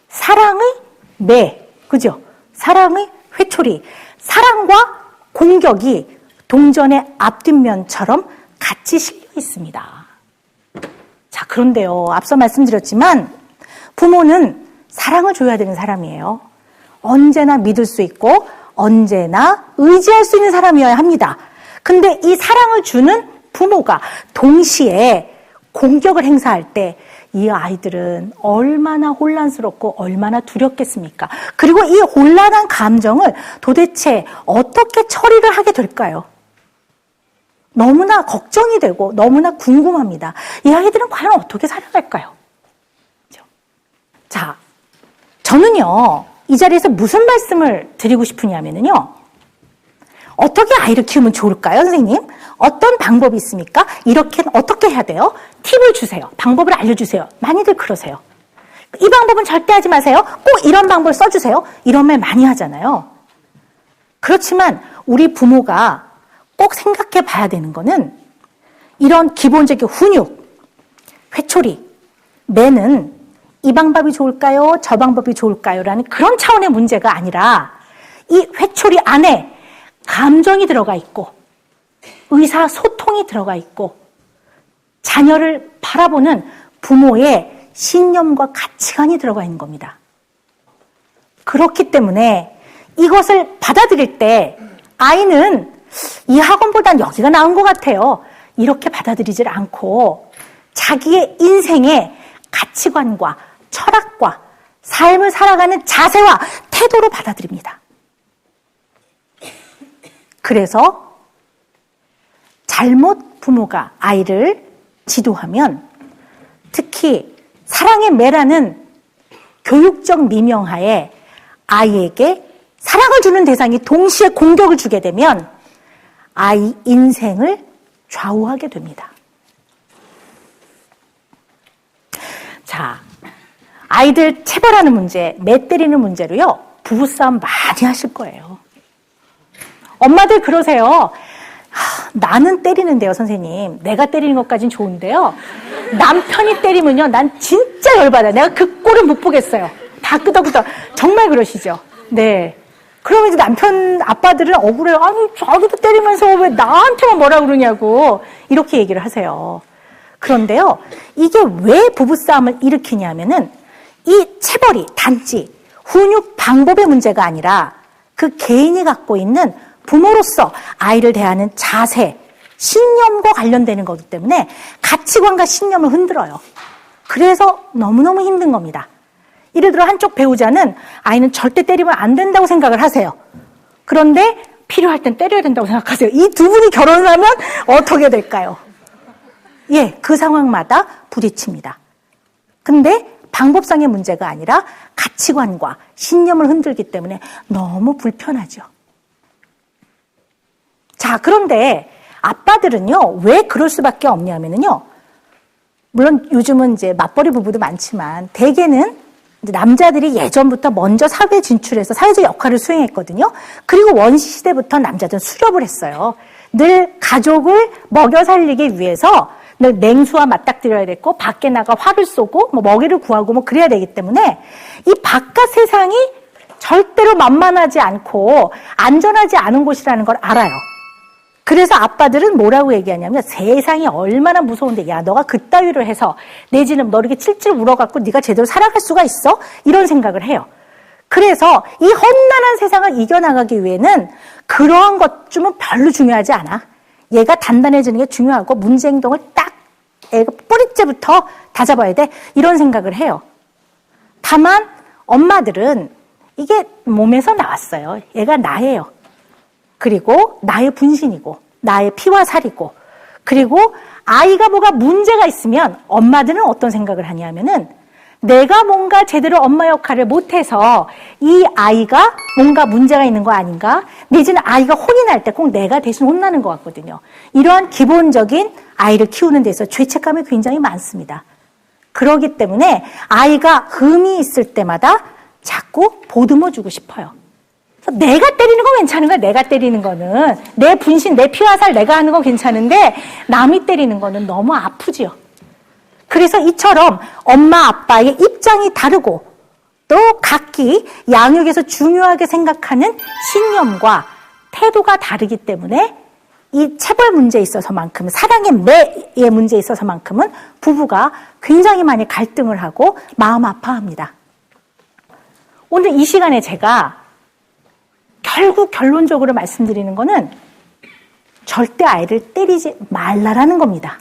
사랑의 매, 그죠? 사랑의 회초리. 사랑과 공격이 동전의 앞뒷면처럼 같이 실려 있습니다. 자, 그런데요, 앞서 말씀드렸지만 부모는 사랑을 줘야 되는 사람이에요. 언제나 믿을 수 있고 언제나 의지할 수 있는 사람이어야 합니다. 근데 이 사랑을 주는 부모가 동시에 공격을 행사할 때 이 아이들은 얼마나 혼란스럽고 얼마나 두렵겠습니까? 그리고 이 혼란한 감정을 도대체 어떻게 처리를 하게 될까요? 너무나 걱정이 되고 너무나 궁금합니다. 이 아이들은 과연 어떻게 살아갈까요? 그렇죠? 자, 저는요, 이 자리에서 무슨 말씀을 드리고 싶으냐면요, 어떻게 아이를 키우면 좋을까요, 선생님? 어떤 방법이 있습니까? 이렇게 어떻게 해야 돼요? 팁을 주세요. 방법을 알려주세요. 많이들 그러세요. 이 방법은 절대 하지 마세요. 꼭 이런 방법을 써주세요. 이런 말 많이 하잖아요. 그렇지만 우리 부모가 꼭 생각해 봐야 되는 거는 이런 기본적인 훈육, 회초리, 매는 이 방법이 좋을까요? 저 방법이 좋을까요? 라는 그런 차원의 문제가 아니라 이 회초리 안에 감정이 들어가 있고 의사소통이 들어가 있고 자녀를 바라보는 부모의 신념과 가치관이 들어가 있는 겁니다. 그렇기 때문에 이것을 받아들일 때 아이는 이 학원보단 여기가 나은 것 같아요. 이렇게 받아들이질 않고 자기의 인생의 가치관과 철학과 삶을 살아가는 자세와 태도로 받아들입니다. 그래서 잘못 부모가 아이를 지도하면 특히 사랑의 매라는 교육적 미명하에 아이에게 사랑을 주는 대상이 동시에 공격을 주게 되면 아이 인생을 좌우하게 됩니다. 자, 아이들 체벌하는 문제, 매 때리는 문제로요, 부부싸움 많이 하실 거예요. 엄마들 그러세요. 나는 때리는데요, 선생님. 내가 때리는 것까진 좋은데요. 남편이 때리면요, 난 진짜 열받아요. 내가 그 꼴을 못 보겠어요. 다 끄덕끄덕. 정말 그러시죠? 네. 그러면 이제 남편, 아빠들은 억울해요. 아니, 자기도 때리면서 왜 나한테만 뭐라 그러냐고. 이렇게 얘기를 하세요. 그런데요, 이게 왜 부부싸움을 일으키냐면은 이 체벌이 단지 훈육 방법의 문제가 아니라 그 개인이 갖고 있는 부모로서 아이를 대하는 자세, 신념과 관련되는 거기 때문에 가치관과 신념을 흔들어요. 그래서 너무너무 힘든 겁니다. 예를 들어 한쪽 배우자는 아이는 절대 때리면 안 된다고 생각을 하세요. 그런데 필요할 땐 때려야 된다고 생각하세요. 이 두 분이 결혼을 하면 어떻게 될까요? 예, 그 상황마다 부딪힙니다. 근데 방법상의 문제가 아니라 가치관과 신념을 흔들기 때문에 너무 불편하죠. 자, 그런데 아빠들은요, 왜 그럴 수밖에 없냐면요. 물론 요즘은 이제 맞벌이 부부도 많지만 대개는 남자들이 예전부터 먼저 사회 진출해서 사회적 역할을 수행했거든요. 그리고 원시 시대부터 남자들은 수렵을 했어요. 늘 가족을 먹여 살리기 위해서 늘 맹수와 맞닥뜨려야 됐고 밖에 나가 활을 쏘고 뭐 먹이를 구하고 뭐 그래야 되기 때문에 이 바깥 세상이 절대로 만만하지 않고 안전하지 않은 곳이라는 걸 알아요. 그래서 아빠들은 뭐라고 얘기하냐면 세상이 얼마나 무서운데 야 너가 그따위로 해서 내지는 너 이렇게 칠칠 울어갖고 네가 제대로 살아갈 수가 있어? 이런 생각을 해요. 그래서 이 험난한 세상을 이겨나가기 위해는 그러한 것쯤은 별로 중요하지 않아. 얘가 단단해지는 게 중요하고 문제 행동을 딱 애가 뿌리째부터 다 잡아야 돼. 이런 생각을 해요. 다만 엄마들은 이게 몸에서 나왔어요. 얘가 나예요. 그리고 나의 분신이고 나의 피와 살이고 그리고 아이가 뭐가 문제가 있으면 엄마들은 어떤 생각을 하냐면은 내가 뭔가 제대로 엄마 역할을 못해서 이 아이가 뭔가 문제가 있는 거 아닌가? 내지는 아이가 혼이 날 때 꼭 내가 대신 혼나는 것 같거든요. 이러한 기본적인 아이를 키우는 데서 죄책감이 굉장히 많습니다. 그렇기 때문에 아이가 흠이 있을 때마다 자꾸 보듬어주고 싶어요. 내가 때리는 건 괜찮은 거야. 내가 때리는 거는 내 분신, 내 피와 살 내가 하는 건 괜찮은데 남이 때리는 거는 너무 아프지요. 그래서 이처럼 엄마 아빠의 입장이 다르고 또 각기 양육에서 중요하게 생각하는 신념과 태도가 다르기 때문에 이 체벌 문제에 있어서만큼은 사랑의 매의 문제에 있어서만큼은 부부가 굉장히 많이 갈등을 하고 마음 아파합니다. 오늘 이 시간에 제가 결국 결론적으로 말씀드리는 거는 절대 아이를 때리지 말라라는 겁니다.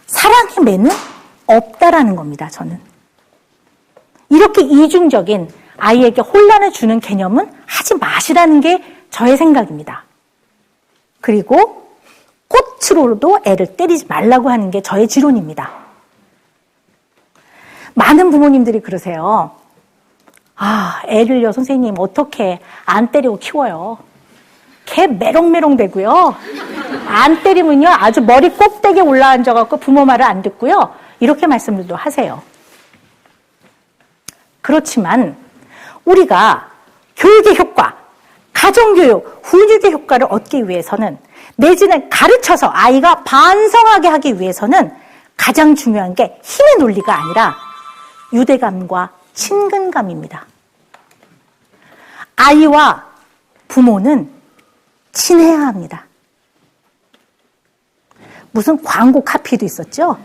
사랑의 매는 없다라는 겁니다, 저는. 이렇게 이중적인 아이에게 혼란을 주는 개념은 하지 마시라는 게 저의 생각입니다. 그리고 꽃으로도 애를 때리지 말라고 하는 게 저의 지론입니다. 많은 부모님들이 그러세요. 아, 애를요, 선생님, 어떻게 안 때리고 키워요? 걔 메롱메롱 되고요. 안 때리면요, 아주 머리 꼭대기에 올라앉아갖고 부모 말을 안 듣고요. 이렇게 말씀들도 하세요. 그렇지만, 우리가 교육의 효과, 가정교육, 훈육의 효과를 얻기 위해서는, 내지는 가르쳐서 아이가 반성하게 하기 위해서는 가장 중요한 게 힘의 논리가 아니라 유대감과 친근감입니다. 아이와 부모는 친해야 합니다. 무슨 광고 카피도 있었죠?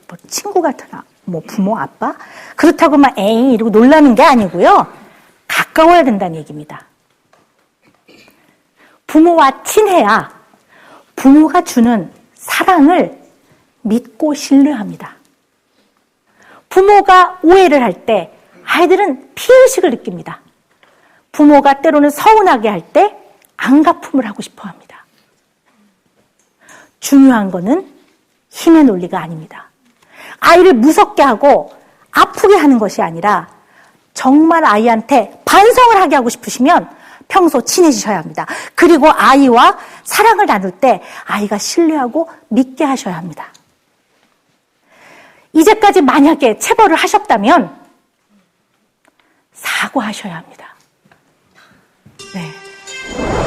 뭐 친구 같으나, 뭐 부모, 아빠? 그렇다고 막 에이 이러고 놀라는 게 아니고요. 가까워야 된다는 얘기입니다. 부모와 친해야 부모가 주는 사랑을 믿고 신뢰합니다. 부모가 오해를 할 때 아이들은 피해의식을 느낍니다. 부모가 때로는 서운하게 할 때 안갚음을 하고 싶어 합니다. 중요한 거는 힘의 논리가 아닙니다. 아이를 무섭게 하고 아프게 하는 것이 아니라 정말 아이한테 반성을 하게 하고 싶으시면 평소 친해지셔야 합니다. 그리고 아이와 사랑을 나눌 때 아이가 신뢰하고 믿게 하셔야 합니다. 이제까지 만약에 체벌을 하셨다면 사과하셔야 합니다. 네.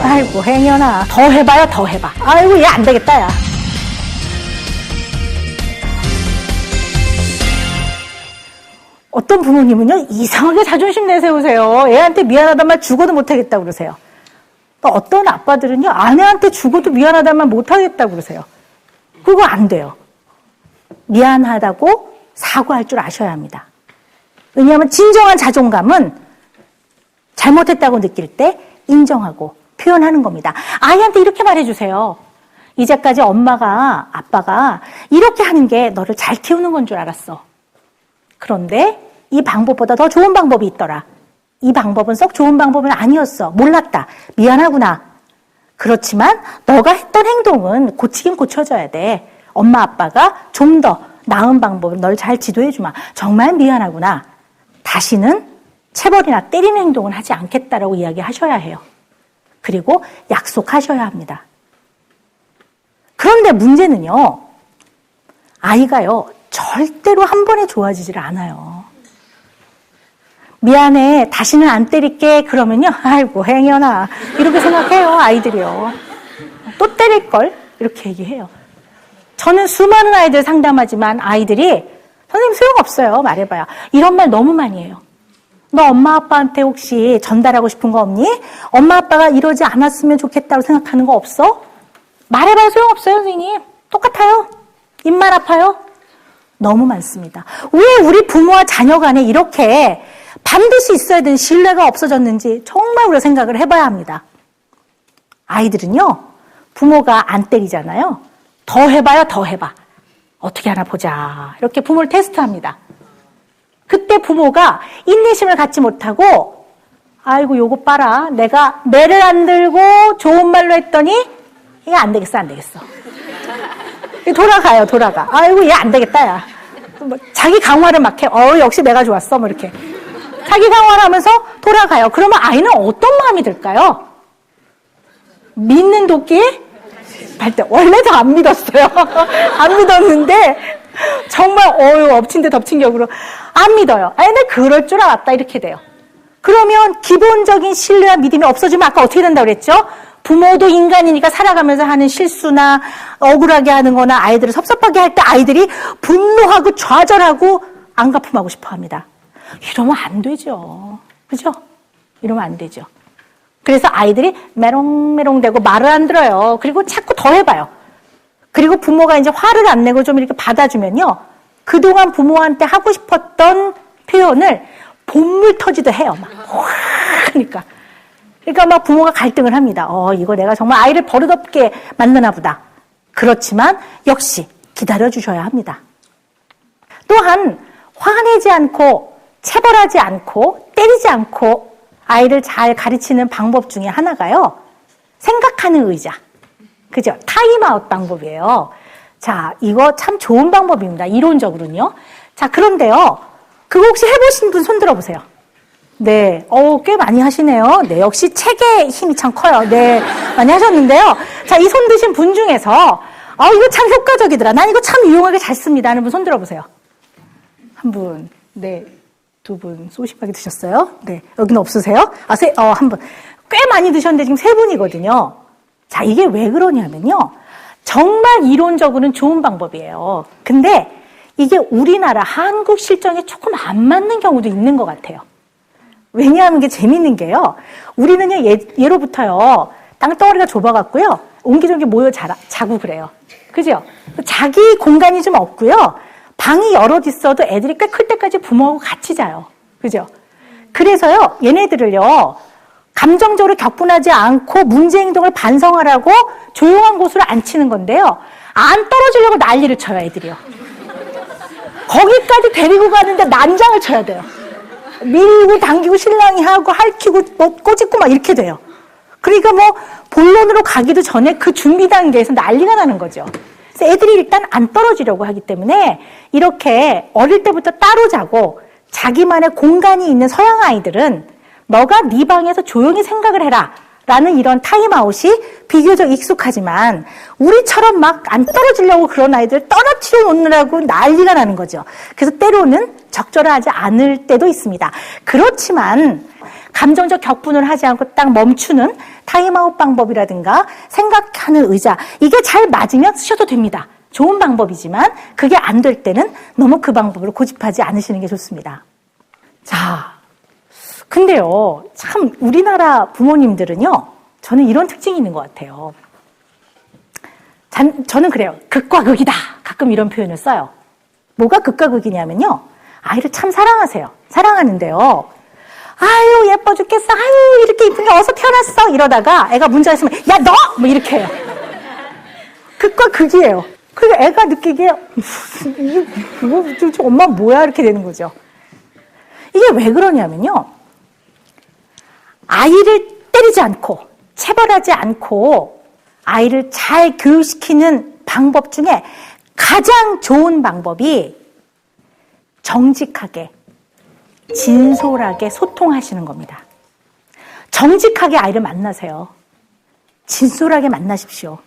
아이고 행여나 더 해봐요 더 해봐. 아이고 얘 안 되겠다 야. 어떤 부모님은요 이상하게 자존심 내세우세요. 애한테 미안하단 말 죽어도 못하겠다고 그러세요. 또 어떤 아빠들은요 아내한테 죽어도 미안하단 말 못하겠다고 그러세요. 그거 안 돼요. 미안하다고 사과할 줄 아셔야 합니다. 왜냐하면 진정한 자존감은 잘못했다고 느낄 때 인정하고 표현하는 겁니다. 아이한테 이렇게 말해주세요. 이제까지 엄마가 아빠가 이렇게 하는 게 너를 잘 키우는 건 줄 알았어. 그런데 이 방법보다 더 좋은 방법이 있더라. 이 방법은 썩 좋은 방법은 아니었어. 몰랐다. 미안하구나. 그렇지만 너가 했던 행동은 고치긴 고쳐줘야 돼. 엄마 아빠가 좀 더 나은 방법을 널 잘 지도해주마. 정말 미안하구나. 다시는 체벌이나 때리는 행동은 하지 않겠다라고 이야기하셔야 해요. 그리고 약속하셔야 합니다. 그런데 문제는요. 아이가요. 절대로 한 번에 좋아지질 않아요. 미안해. 다시는 안 때릴게. 그러면요. 아이고 행여나. 이렇게 생각해요. 아이들이요. 또 때릴걸? 이렇게 얘기해요. 저는 수많은 아이들 상담하지만 아이들이 선생님 소용없어요. 말해봐요. 이런 말 너무 많이 해요. 너 엄마 아빠한테 혹시 전달하고 싶은 거 없니? 엄마 아빠가 이러지 않았으면 좋겠다고 생각하는 거 없어? 말해봐요. 소용없어요. 선생님. 똑같아요. 입만 아파요. 너무 많습니다. 왜 우리 부모와 자녀 간에 이렇게 반드시 있어야 되는 신뢰가 없어졌는지 정말 우리가 생각을 해봐야 합니다. 아이들은요. 부모가 안 때리잖아요. 더 해봐요. 더 해봐. 어떻게 하나 보자. 이렇게 부모를 테스트합니다. 그때 부모가 인내심을 갖지 못하고 아이고 요거 봐라. 내가 매를 안 들고 좋은 말로 했더니 이게 안 되겠어. 안 되겠어. 돌아가요. 돌아가. 아이고 얘 안 되겠다. 야. 자기 강화를 막 해. 역시 내가 좋았어. 뭐 이렇게. 자기 강화를 하면서 돌아가요. 그러면 아이는 어떤 마음이 들까요? 믿는 도끼? 발 때 원래도 안 믿었어요. 안 믿었는데 정말 엎친 데 덮친 격으로 안 믿어요. 근데 그럴 줄 알았다 이렇게 돼요. 그러면 기본적인 신뢰와 믿음이 없어지면 아까 어떻게 된다고 그랬죠? 부모도 인간이니까 살아가면서 하는 실수나 억울하게 하는 거나 아이들을 섭섭하게 할 때 아이들이 분노하고 좌절하고 안갚음하고 싶어 합니다. 이러면 안 되죠. 그죠? 이러면 안 되죠. 그래서 아이들이 메롱메롱대고 말을 안 들어요. 그리고 자꾸 더 해봐요. 그리고 부모가 이제 화를 안 내고 좀 이렇게 받아주면요. 그동안 부모한테 하고 싶었던 표현을 본물 터지도 해요. 막 그러니까 막 부모가 갈등을 합니다. 이거 내가 정말 아이를 버릇없게 만드나 보다. 그렇지만 역시 기다려주셔야 합니다. 또한 화내지 않고 체벌하지 않고 때리지 않고 아이를 잘 가르치는 방법 중에 하나가요. 생각하는 의자. 그죠? 타임아웃 방법이에요. 자, 이거 참 좋은 방법입니다. 이론적으로는요. 자, 그런데요. 그거 혹시 해보신 분 손 들어보세요. 네. 꽤 많이 하시네요. 네. 역시 책의 힘이 참 커요. 네. 많이 하셨는데요. 자, 이 손 드신 분 중에서, 이거 참 효과적이더라. 난 이거 참 유용하게 잘 씁니다. 하는 분 손 들어보세요. 한 분. 네. 두 분 소심하게 드셨어요? 네. 여기는 없으세요? 한 분. 꽤 많이 드셨는데 지금 세 분이거든요. 자, 이게 왜 그러냐면요. 정말 이론적으로는 좋은 방법이에요. 근데 이게 우리나라 한국 실정에 조금 안 맞는 경우도 있는 것 같아요. 왜냐하면 이게 재밌는 게요. 우리는요, 예로부터요, 땅덩어리가 좁아갖고요, 옹기종기 모여 자고 그래요. 그죠? 자기 공간이 좀 없고요, 방이 여럿 있어도 애들이 꽤 클 때까지 부모하고 같이 자요. 그죠? 그래서요, 얘네들을요, 감정적으로 격분하지 않고 문제 행동을 반성하라고 조용한 곳으로 앉히는 건데요, 안 떨어지려고 난리를 쳐요, 애들이요. 거기까지 데리고 가는데 난장을 쳐야 돼요. 밀고 당기고 실랑이 하고 핥히고 뭐 꼬집고 막 이렇게 돼요. 그러니까 뭐 본론으로 가기도 전에 그 준비 단계에서 난리가 나는 거죠. 그래서 애들이 일단 안 떨어지려고 하기 때문에 이렇게 어릴 때부터 따로 자고 자기만의 공간이 있는 서양 아이들은 너가 네 방에서 조용히 생각을 해라 라는 이런 타임아웃이 비교적 익숙하지만 우리처럼 막 안 떨어지려고 그런 아이들 떨어뜨려 놓느라고 난리가 나는 거죠. 그래서 때로는 적절하지 않을 때도 있습니다. 그렇지만 감정적 격분을 하지 않고 딱 멈추는 타임아웃 방법이라든가 생각하는 의자, 이게 잘 맞으면 쓰셔도 됩니다. 좋은 방법이지만 그게 안 될 때는 너무 그 방법으로 고집하지 않으시는 게 좋습니다. 자, 근데요, 참 우리나라 부모님들은요, 저는 이런 특징이 있는 것 같아요. 저는 그래요. 극과 극이다. 가끔 이런 표현을 써요. 뭐가 극과 극이냐면요, 아이를 참 사랑하세요. 사랑하는데요, 아유 예뻐 죽겠어, 아유 이렇게 이쁜 게 어서 태어났어 이러다가 애가 문제 있으면 야 너! 뭐 이렇게 해요. 극과 극이에요. 그리고 애가 느끼기에 이거 엄마 뭐야 이렇게 되는 거죠. 이게 왜 그러냐면요, 아이를 때리지 않고 체벌하지 않고 아이를 잘 교육시키는 방법 중에 가장 좋은 방법이 정직하게 진솔하게 소통하시는 겁니다. 정직하게 아이를 만나세요. 진솔하게 만나십시오.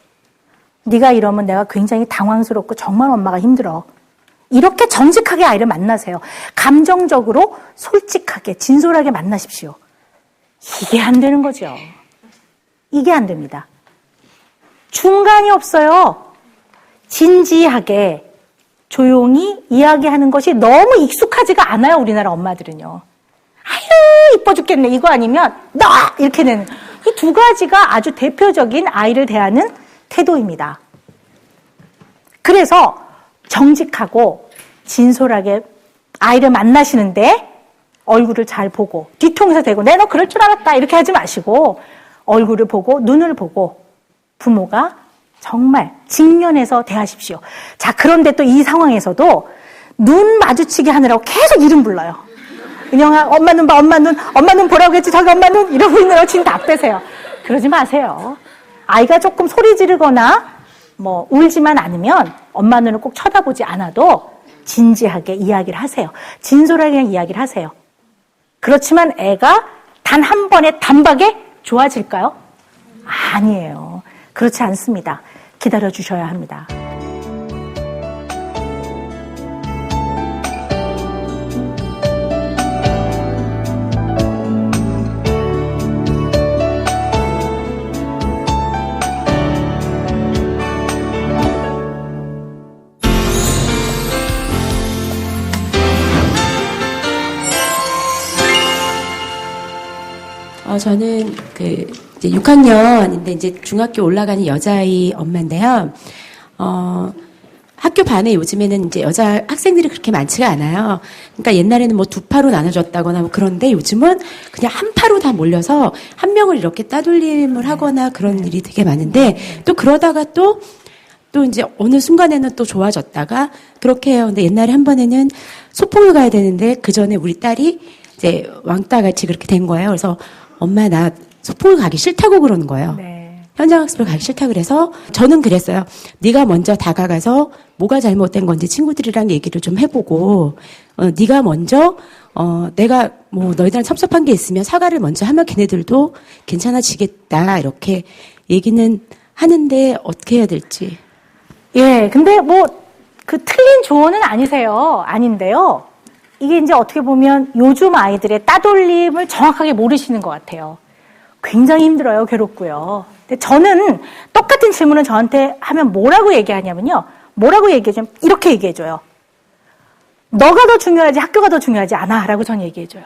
네가 이러면 내가 굉장히 당황스럽고 정말 엄마가 힘들어. 이렇게 정직하게 아이를 만나세요. 감정적으로 솔직하게 진솔하게 만나십시오. 이게 안 되는 거죠. 이게 안 됩니다. 중간이 없어요. 진지하게 조용히 이야기하는 것이 너무 익숙하지가 않아요, 우리나라 엄마들은요. 아유 이뻐 죽겠네 이거 아니면 너! 이렇게 되는 이 두 가지가 아주 대표적인 아이를 대하는 태도입니다. 그래서 정직하고 진솔하게 아이를 만나시는데 얼굴을 잘 보고 뒤통수 대고 내 너 그럴 줄 알았다 이렇게 하지 마시고 얼굴을 보고 눈을 보고 부모가 정말 직면해서 대하십시오. 자, 그런데 또 이 상황에서도 눈 마주치게 하느라고 계속 이름 불러요. 은영아, 엄마 눈 봐, 엄마 눈 보라고 했지, 저기 엄마 눈, 이러고 있느라고 진 다 빼세요. 그러지 마세요. 아이가 조금 소리 지르거나 뭐 울지만 않으면 엄마 눈을 꼭 쳐다보지 않아도 진지하게 이야기를 하세요. 진솔하게 그냥 이야기를 하세요. 그렇지만 애가 단 한 번에 단박에 좋아질까요? 아니에요. 그렇지 않습니다. 기다려 주셔야 합니다. 저는 이제 6학년인데 이제 중학교 올라가는 여자아이 엄마인데요. 학교 반에 요즘에는 이제 여자 학생들이 그렇게 많지가 않아요. 그러니까 옛날에는 뭐 두 파로 나눠졌다거나 뭐 그런데 요즘은 그냥 한 파로 다 몰려서 한 명을 이렇게 따돌림을 하거나 그런 일이 되게 많은데 또 그러다가 또 이제 어느 순간에는 또 좋아졌다가 그렇게 해요. 근데 옛날에 한 번에는 소풍을 가야 되는데 그 전에 우리 딸이 이제 왕따같이 그렇게 된 거예요. 그래서 엄마 나 소풍을 가기 싫다고 그러는 거예요. 현장학습을 가기 싫다 그래서 저는 그랬어요. 네가 먼저 다가가서 뭐가 잘못된 건지 친구들이랑 얘기를 좀 해보고 네가 먼저 내가 뭐 너희들한테 섭섭한 게 있으면 사과를 먼저 하면 걔네들도 괜찮아지겠다 이렇게 얘기는 하는데 어떻게 해야 될지. 예, 근데 뭐 그 틀린 조언은 아닌데요. 이게 이제 어떻게 보면 요즘 아이들의 따돌림을 정확하게 모르시는 것 같아요. 굉장히 힘들어요. 괴롭고요. 근데 저는 똑같은 질문을 저한테 하면 뭐라고 얘기하냐면요. 뭐라고 얘기해주면 이렇게 얘기해줘요. 너가 더 중요하지 학교가 더 중요하지 않아 라고 저는 얘기해줘요.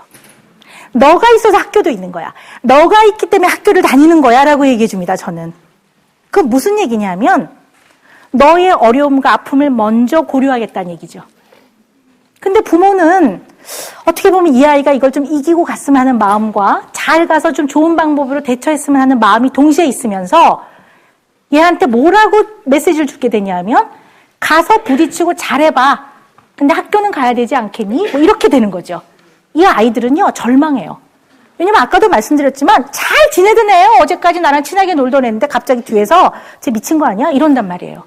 너가 있어서 학교도 있는 거야. 너가 있기 때문에 학교를 다니는 거야 라고 얘기해줍니다. 저는. 그건 무슨 얘기냐면 너의 어려움과 아픔을 먼저 고려하겠다는 얘기죠. 근데 부모는 어떻게 보면 이 아이가 이걸 좀 이기고 갔으면 하는 마음과 잘 가서 좀 좋은 방법으로 대처했으면 하는 마음이 동시에 있으면서 얘한테 뭐라고 메시지를 주게 되냐면 가서 부딪히고 잘해봐. 근데 학교는 가야 되지 않겠니? 뭐 이렇게 되는 거죠. 이 아이들은요 절망해요. 왜냐면 아까도 말씀드렸지만 잘 지내던 애예요. 어제까지 나랑 친하게 놀던 애인데 갑자기 뒤에서 쟤 미친 거 아니야? 이런단 말이에요.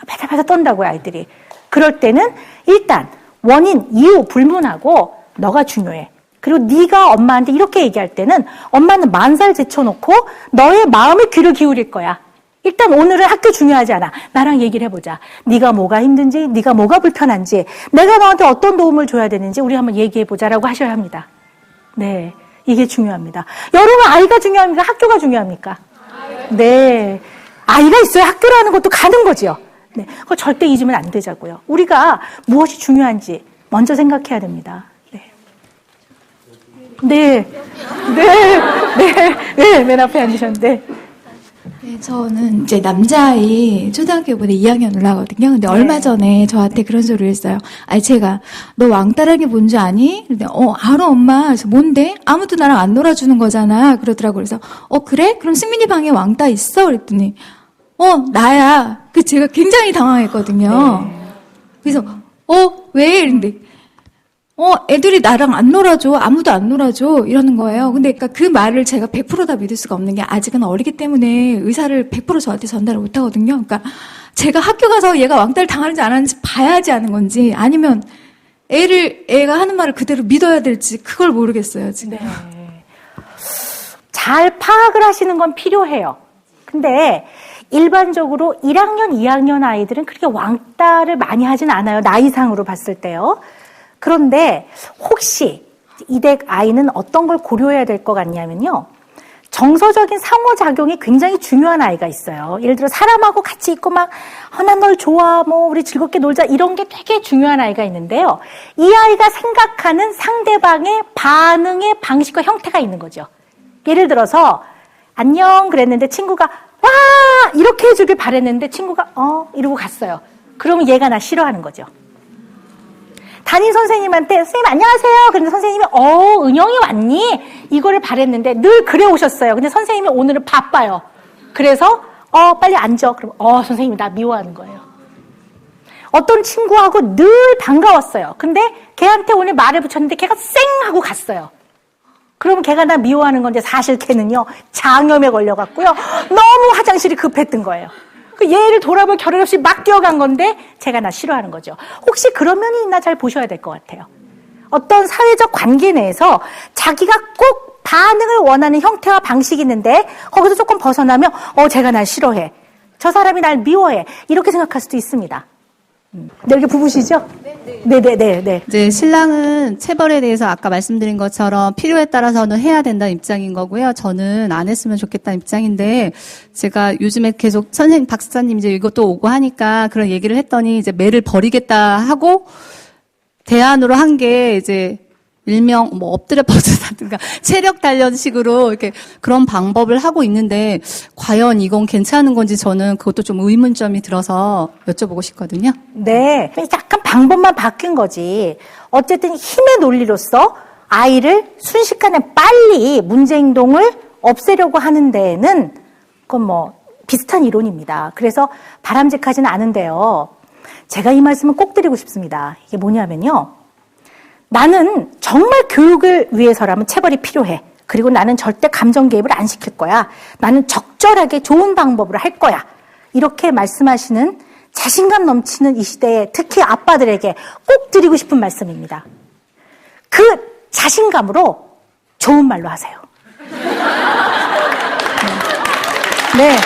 바다바다 떤다고요 아이들이. 그럴 때는 일단 원인, 이유 불문하고 너가 중요해. 그리고 네가 엄마한테 이렇게 얘기할 때는 엄마는 만살 제쳐놓고 너의 마음에 귀를 기울일 거야. 일단 오늘은 학교 중요하지 않아. 나랑 얘기를 해보자. 네가 뭐가 힘든지, 네가 뭐가 불편한지, 내가 너한테 어떤 도움을 줘야 되는지 우리 한번 얘기해보자라고 하셔야 합니다. 네, 이게 중요합니다. 여러분 아이가 중요합니까? 학교가 중요합니까? 네, 아이가 있어야 학교라는 것도 가는 거죠. 네, 그거 절대 잊으면 안 되자고요. 우리가 무엇이 중요한지 먼저 생각해야 됩니다. 네, 맨 앞에 앉으셨는데. 네, 저는 이제 남자아이 초등학교보다 2학년 올라가거든요. 근데 얼마 전에 저한테 그런 소리를 했어요. 아니, 제가, 너 왕따라는 게 뭔지 아니? 근데, 알아, 엄마. 그래서 뭔데? 아무도 나랑 안 놀아주는 거잖아. 그러더라고. 그래서, 그래? 그럼 승민이 방에 왕따 있어? 그랬더니, 나야. 그 제가 굉장히 당황했거든요. 그래서, 왜? 이랬는데, 애들이 나랑 안 놀아줘. 아무도 안 놀아줘. 이러는 거예요. 근데 그러니까 그 말을 제가 100% 다 믿을 수가 없는 게 아직은 어리기 때문에 의사를 100% 저한테 전달을 못 하거든요. 그러니까 제가 학교 가서 얘가 왕따를 당하는지 안 하는지 봐야지 아는 건지 아니면 애가 하는 말을 그대로 믿어야 될지 그걸 모르겠어요, 지금. 네. 잘 파악을 하시는 건 필요해요. 근데 일반적으로 1학년, 2학년 아이들은 그렇게 왕따를 많이 하진 않아요. 나이상으로 봤을 때요. 그런데 혹시 이 댁 아이는 어떤 걸 고려해야 될 것 같냐면요. 정서적인 상호작용이 굉장히 중요한 아이가 있어요. 예를 들어 사람하고 같이 있고 막 난 널 좋아, 우리 즐겁게 놀자 이런 게 되게 중요한 아이가 있는데요. 이 아이가 생각하는 상대방의 반응의 방식과 형태가 있는 거죠. 예를 들어서 안녕 그랬는데 친구가 와 이렇게 해주길 바랬는데 친구가 이러고 갔어요. 그러면 얘가 나 싫어하는 거죠. 담임 선생님한테 선생님 안녕하세요. 그런데 선생님이 은영이 왔니? 이거를 바랬는데 늘 그래 오셨어요. 근데 선생님이 오늘은 바빠요. 그래서 빨리 앉아. 그럼 선생님이 나 미워하는 거예요. 어떤 친구하고 늘 반가웠어요. 근데 걔한테 오늘 말을 붙였는데 걔가 쌩 하고 갔어요. 그러면 걔가 나 미워하는 건데 사실 걔는요 장염에 걸려갖고요 너무 화장실이 급했던 거예요. 얘를 돌아볼 겨를 없이 막 뛰어간 건데 제가 나 싫어하는 거죠. 혹시 그런 면이 있나 잘 보셔야 될 것 같아요. 어떤 사회적 관계 내에서 자기가 꼭 반응을 원하는 형태와 방식이 있는데 거기서 조금 벗어나면 제가 날 싫어해. 저 사람이 날 미워해. 이렇게 생각할 수도 있습니다. 네, 이렇게 부부시죠? 네. 이제 신랑은 체벌에 대해서 아까 말씀드린 것처럼 필요에 따라서는 해야 된다는 입장인 거고요. 저는 안 했으면 좋겠다는 입장인데 제가 요즘에 계속 선생님, 박사님 이제 이것도 오고 하니까 그런 얘기를 했더니 이제 매를 버리겠다 하고 대안으로 한 게 이제 일명 엎드려 뻗으다든가 체력 단련식으로 이렇게 그런 방법을 하고 있는데 과연 이건 괜찮은 건지 저는 그것도 좀 의문점이 들어서 여쭤보고 싶거든요. 네, 약간 방법만 바뀐 거지. 어쨌든 힘의 논리로서 아이를 순식간에 빨리 문제 행동을 없애려고 하는 데에는 그건 비슷한 이론입니다. 그래서 바람직하지는 않은데요. 제가 이 말씀을 꼭 드리고 싶습니다. 이게 뭐냐면요. 나는 정말 교육을 위해서라면 체벌이 필요해. 그리고 나는 절대 감정 개입을 안 시킬 거야. 나는 적절하게 좋은 방법으로 할 거야. 이렇게 말씀하시는 자신감 넘치는 이 시대에 특히 아빠들에게 꼭 드리고 싶은 말씀입니다. 그 자신감으로 좋은 말로 하세요. 네.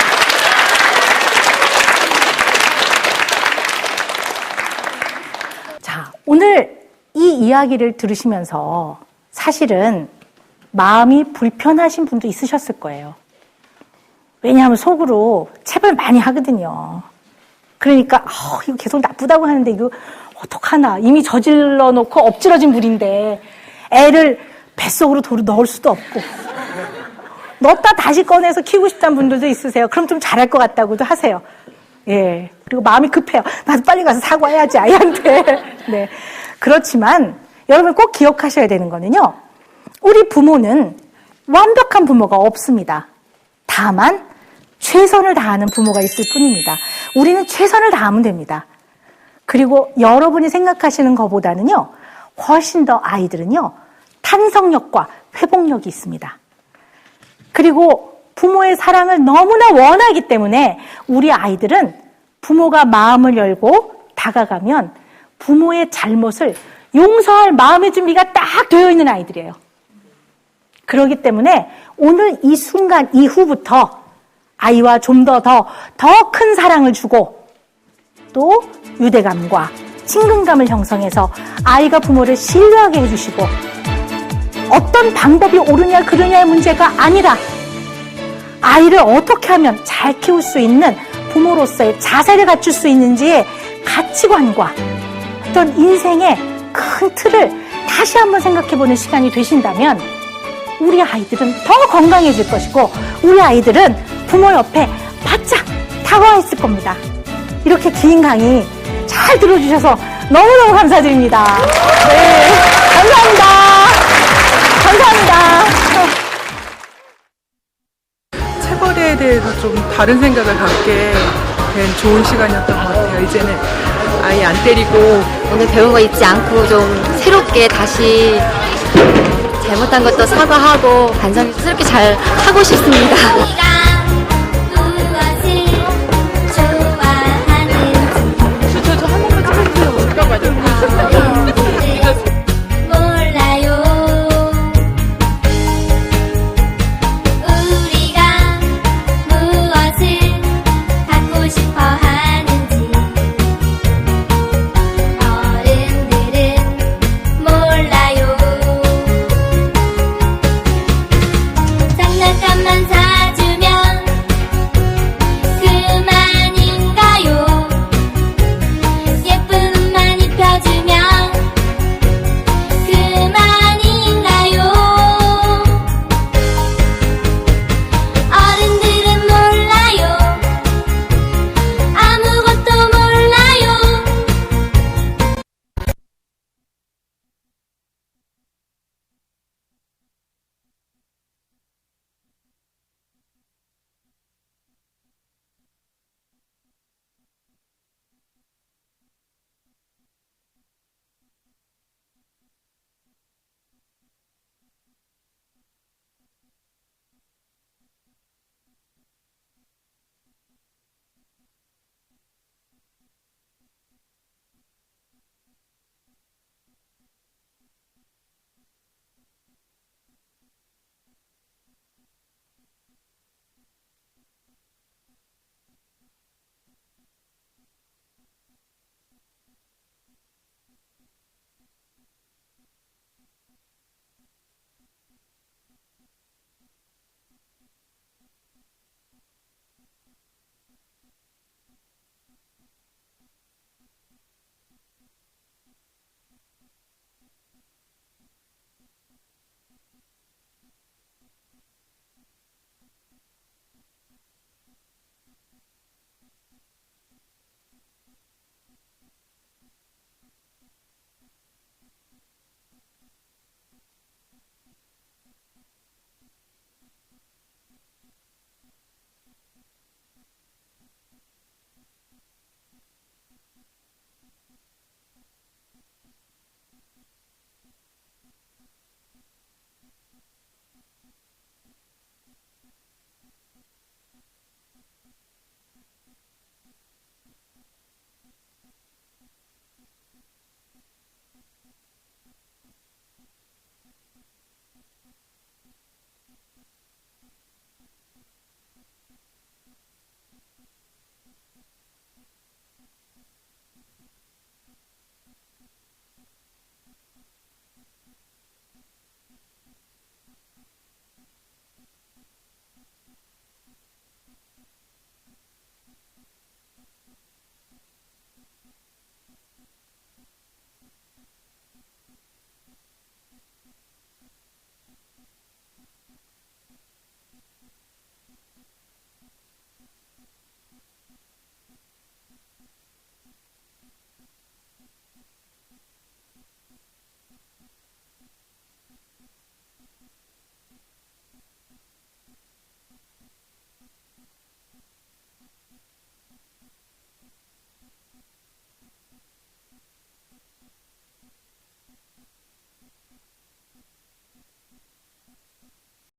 자, 오늘 이 이야기를 들으시면서 사실은 마음이 불편하신 분도 있으셨을 거예요. 왜냐하면 속으로 체벌 많이 하거든요. 그러니까 이거 계속 나쁘다고 하는데 이거 어떡하나. 이미 저질러 놓고 엎질러진 물인데 애를 뱃속으로 도로 넣을 수도 없고. 넣었다 다시 꺼내서 키우고 싶다는 분들도 있으세요. 그럼 좀 잘할 것 같다고도 하세요. 예. 그리고 마음이 급해요. 나도 빨리 가서 사과해야지, 아이한테. 네. 그렇지만 여러분 꼭 기억하셔야 되는 거는요. 우리 부모는 완벽한 부모가 없습니다. 다만 최선을 다하는 부모가 있을 뿐입니다. 우리는 최선을 다하면 됩니다. 그리고 여러분이 생각하시는 것보다는요. 훨씬 더 아이들은요. 탄성력과 회복력이 있습니다. 그리고 부모의 사랑을 너무나 원하기 때문에 우리 아이들은 부모가 마음을 열고 다가가면 부모의 잘못을 용서할 마음의 준비가 딱 되어 있는 아이들이에요. 그렇기 때문에 오늘 이 순간 이후부터 아이와 좀 더 큰 사랑을 주고 또 유대감과 친근감을 형성해서 아이가 부모를 신뢰하게 해주시고 어떤 방법이 옳으냐 그르냐의 문제가 아니라 아이를 어떻게 하면 잘 키울 수 있는 부모로서의 자세를 갖출 수 있는지의 가치관과 어떤 인생의 큰 틀을 다시 한번 생각해보는 시간이 되신다면 우리 아이들은 더 건강해질 것이고 우리 아이들은 부모 옆에 바짝 다가와 있을 겁니다. 이렇게 긴 강의 잘 들어주셔서 너무너무 감사드립니다. 네, 감사합니다. 감사합니다. 체벌에 대해서 좀 다른 생각을 갖게 된 좋은 시간이었던 것 같아요. 이제는 아이 안 때리고 오늘 배운 거 잊지 않고 좀 새롭게 다시 잘못한 것도 사과하고 반성스럽게 잘 하고 싶습니다.